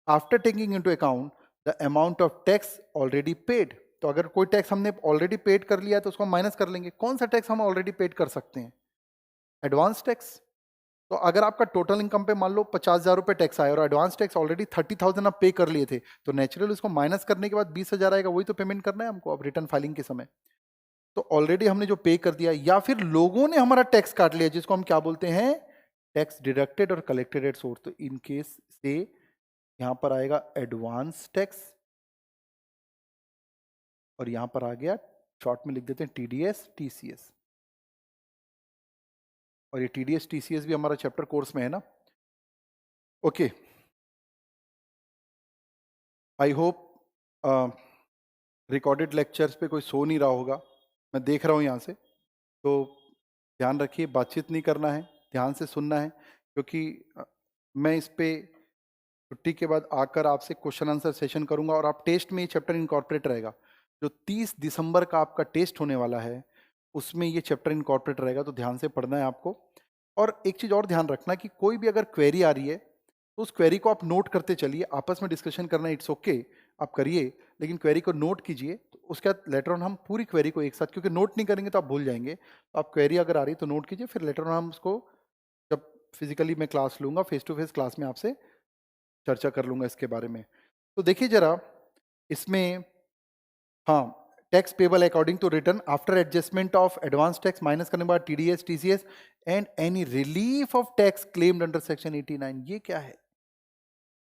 after taking into account the amount of tax already paid। तो अगर कोई टैक्स हमने ऑलरेडी पेड कर लिया है तो उसको माइनस कर लेंगे। कौन सा टैक्स हम ऑलरेडी पेड कर सकते हैं? Advance tax. तो अगर आपका टोटल इनकम पे मान लो 50,000 रुपए टैक्स आया और एडवांस टैक्स ऑलरेडी 30,000 आप पे कर लिए थे, तो नेचुरली उसको माइनस करने के बाद 20,000 आएगा, वही तो पेमेंट करना है हमको अब रिटर्न फाइलिंग के समय। तो ऑलरेडी हमने जो पे कर दिया, या फिर लोगों ने हमारा टैक्स काट लिया, जिसको हम क्या बोलते हैं? टैक्स डिडक्टेड और कलेक्टेड एट सोर्स। तो इन केस से यहां पर आएगा एडवांस टैक्स, और यहां पर आ गया, शॉर्ट में लिख देते हैं टीडीएस टीसीएस। और ये टीडीएस टीसीएस भी हमारा चैप्टर कोर्स में है ना। Okay, I hope recorded lectures पे कोई सो नहीं रहा होगा, मैं देख रहा हूँ यहाँ से। तो ध्यान रखिए, बातचीत नहीं करना है, ध्यान से सुनना है, क्योंकि मैं इस पे छुट्टी के बाद आकर आपसे क्वेश्चन आंसर सेशन करूंगा और आप टेस्ट में ये चैप्टर इनकॉर्पोरेट रहेगा। जो 30 दिसंबर का आपका टेस्ट होने वाला है उसमें ये चैप्टर इनकॉर्पोरेट रहेगा, तो ध्यान से पढ़ना है आपको। और एक चीज और ध्यान रखना कि कोई भी अगर क्वेरी आ रही है तो उस क्वेरी को आप नोट करते चलिए, आपस में डिस्कशन करना इट्स ओके, आप करिए, लेकिन क्वेरी को नोट कीजिए। तो उसके बाद लेटर ऑन हम पूरी क्वेरी को एक साथ, क्योंकि नोट नहीं करेंगे तो आप भूल जाएंगे, तो आप क्वेरी अगर आ रही है तो नोट कीजिए, फिर लेटर ऑन हम उसको जब फिजिकली मैं क्लास लूंगा, फेस टू फेस क्लास में आपसे चर्चा कर लूंगा इसके बारे में। तो देखिए जरा इसमें, हाँ, tax payable according to return after adjustment of advance tax minus करने के बाद TDS TCS and any relief of tax claimed under section 89। ये क्या है?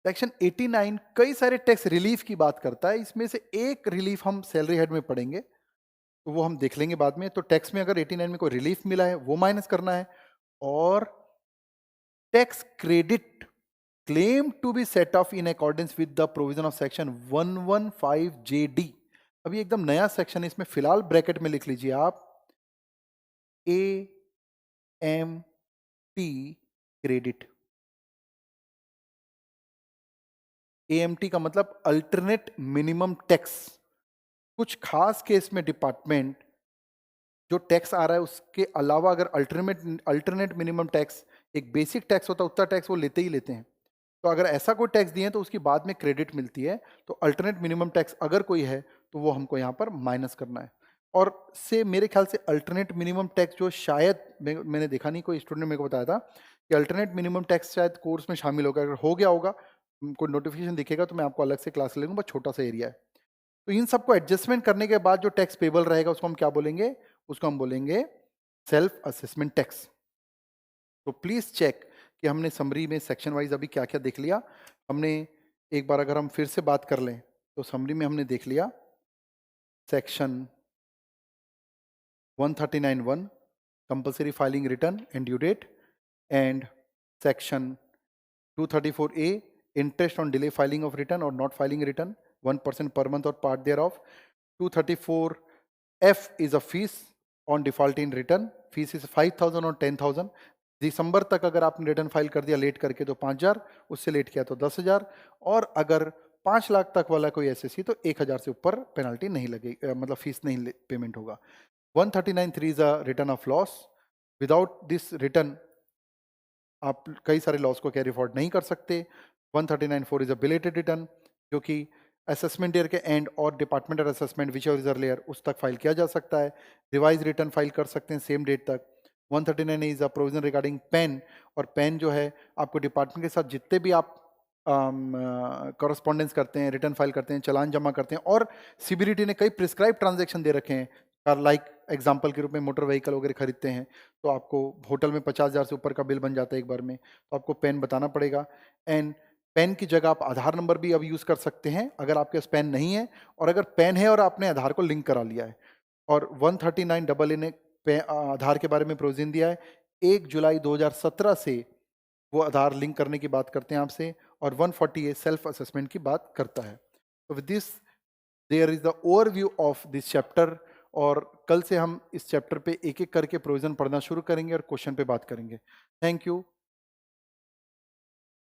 सेक्शन 89 कई सारे टैक्स रिलीफ की बात करता है, इसमें से एक रिलीफ हम सैलरी हेड में पढ़ेंगे, तो वो हम देख लेंगे बाद में। तो टैक्स में अगर 89 में कोई रिलीफ मिला है वो माइनस करना है, और tax credit claim to be set off in accordance with the provision of section 115JD। अभी एकदम नया सेक्शन है, इसमें फिलहाल ब्रैकेट में लिख लीजिए आप AMT क्रेडिट। AMT का मतलब अल्टरनेट मिनिमम टैक्स। कुछ खास केस में डिपार्टमेंट जो टैक्स आ रहा है उसके अलावा अगर अल्टरनेट मिनिमम टैक्स, एक बेसिक टैक्स होता है उतना टैक्स वो लेते ही लेते हैं, तो अगर ऐसा कोई टैक्स दिए तो उसकी बाद में क्रेडिट मिलती है। तो अल्टरनेट मिनिमम टैक्स अगर कोई है तो वो हमको यहाँ पर माइनस करना है। और से मेरे ख्याल से अल्टरनेट मिनिमम टैक्स जो शायद मैंने देखा नहीं, कोई स्टूडेंट ने मेरे को बताया था कि अल्टरनेट मिनिमम टैक्स शायद कोर्स में शामिल होगा। अगर हो गया होगा, कोई नोटिफिकेशन दिखेगा तो मैं आपको अलग से क्लास ले लूँगा, छोटा सा एरिया है। तो इन सबको एडजस्टमेंट करने के बाद जो टैक्स पेबल रहेगा उसको हम क्या बोलेंगे? उसको हम बोलेंगे सेल्फ असेसमेंट टैक्स। तो प्लीज चेक कि हमने समरी में सेक्शन वाइज अभी क्या क्या देख लिया। हमने एक बार अगर हम फिर से बात कर लें तो समरी में हमने देख लिया section 139(1) compulsory filing return and due date, and section 234A interest on delay filing of return और not filing return 1% per month और part thereof. 234F is a fees on default in return, fees is 5,000 और 10,000। दिसंबर तक अगर आपने रिटर्न फाइल कर दिया लेट करके तो 5,000, उससे लेट किया तो 10,000, और अगर 5 लाख तक वाला कोई एसएससी तो 1,000 से ऊपर पेनल्टी नहीं लगेगी, मतलब फीस नहीं पेमेंट होगा। 139(3) is a return of loss. Without this return आप कई सारे लॉस को कैरी फॉरवर्ड नहीं कर सकते। 139(4) इज अ बिलेटेड रिटर्न, जो कि असेसमेंट ईयर के एंड और departmental assessment which is earlier उस तक फाइल किया जा सकता है। रिवाइज रिटर्न फाइल कर सकते हैं सेम डेट तक। 139 is a provision regarding PAN, और पेन जो है आपको डिपार्टमेंट के साथ जितने भी आप करस्पॉन्डेंस करते हैं, रिटर्न फाइल करते हैं, चालान जमा करते हैं, और सीबीडीटी ने कई प्रिस्क्राइब ट्रांजैक्शन दे रखे हैं, लाइक एग्जांपल के रूप में मोटर व्हीकल वगैरह खरीदते हैं तो आपको होटल में 50,000 से ऊपर का बिल बन जाता है एक बार में, तो आपको पेन बताना पड़ेगा। एंड पेन की जगह आप आधार नंबर भी अब यूज कर सकते हैं अगर आपके पास पेन नहीं है, और अगर पेन है और आपने आधार को लिंक करा लिया है। और 139AA ने आधार के बारे में प्रोविजन दिया है। 1 जुलाई 2017 से वो आधार लिंक करने की बात करते हैं आपसे, और 140A सेल्फ असेसमेंट की बात करता है। तो with this there is the overview of this chapter, और कल से हम इस चैप्टर पे एक एक करके प्रोविजन पढ़ना शुरू करेंगे और क्वेश्चन पे बात करेंगे। Thank you.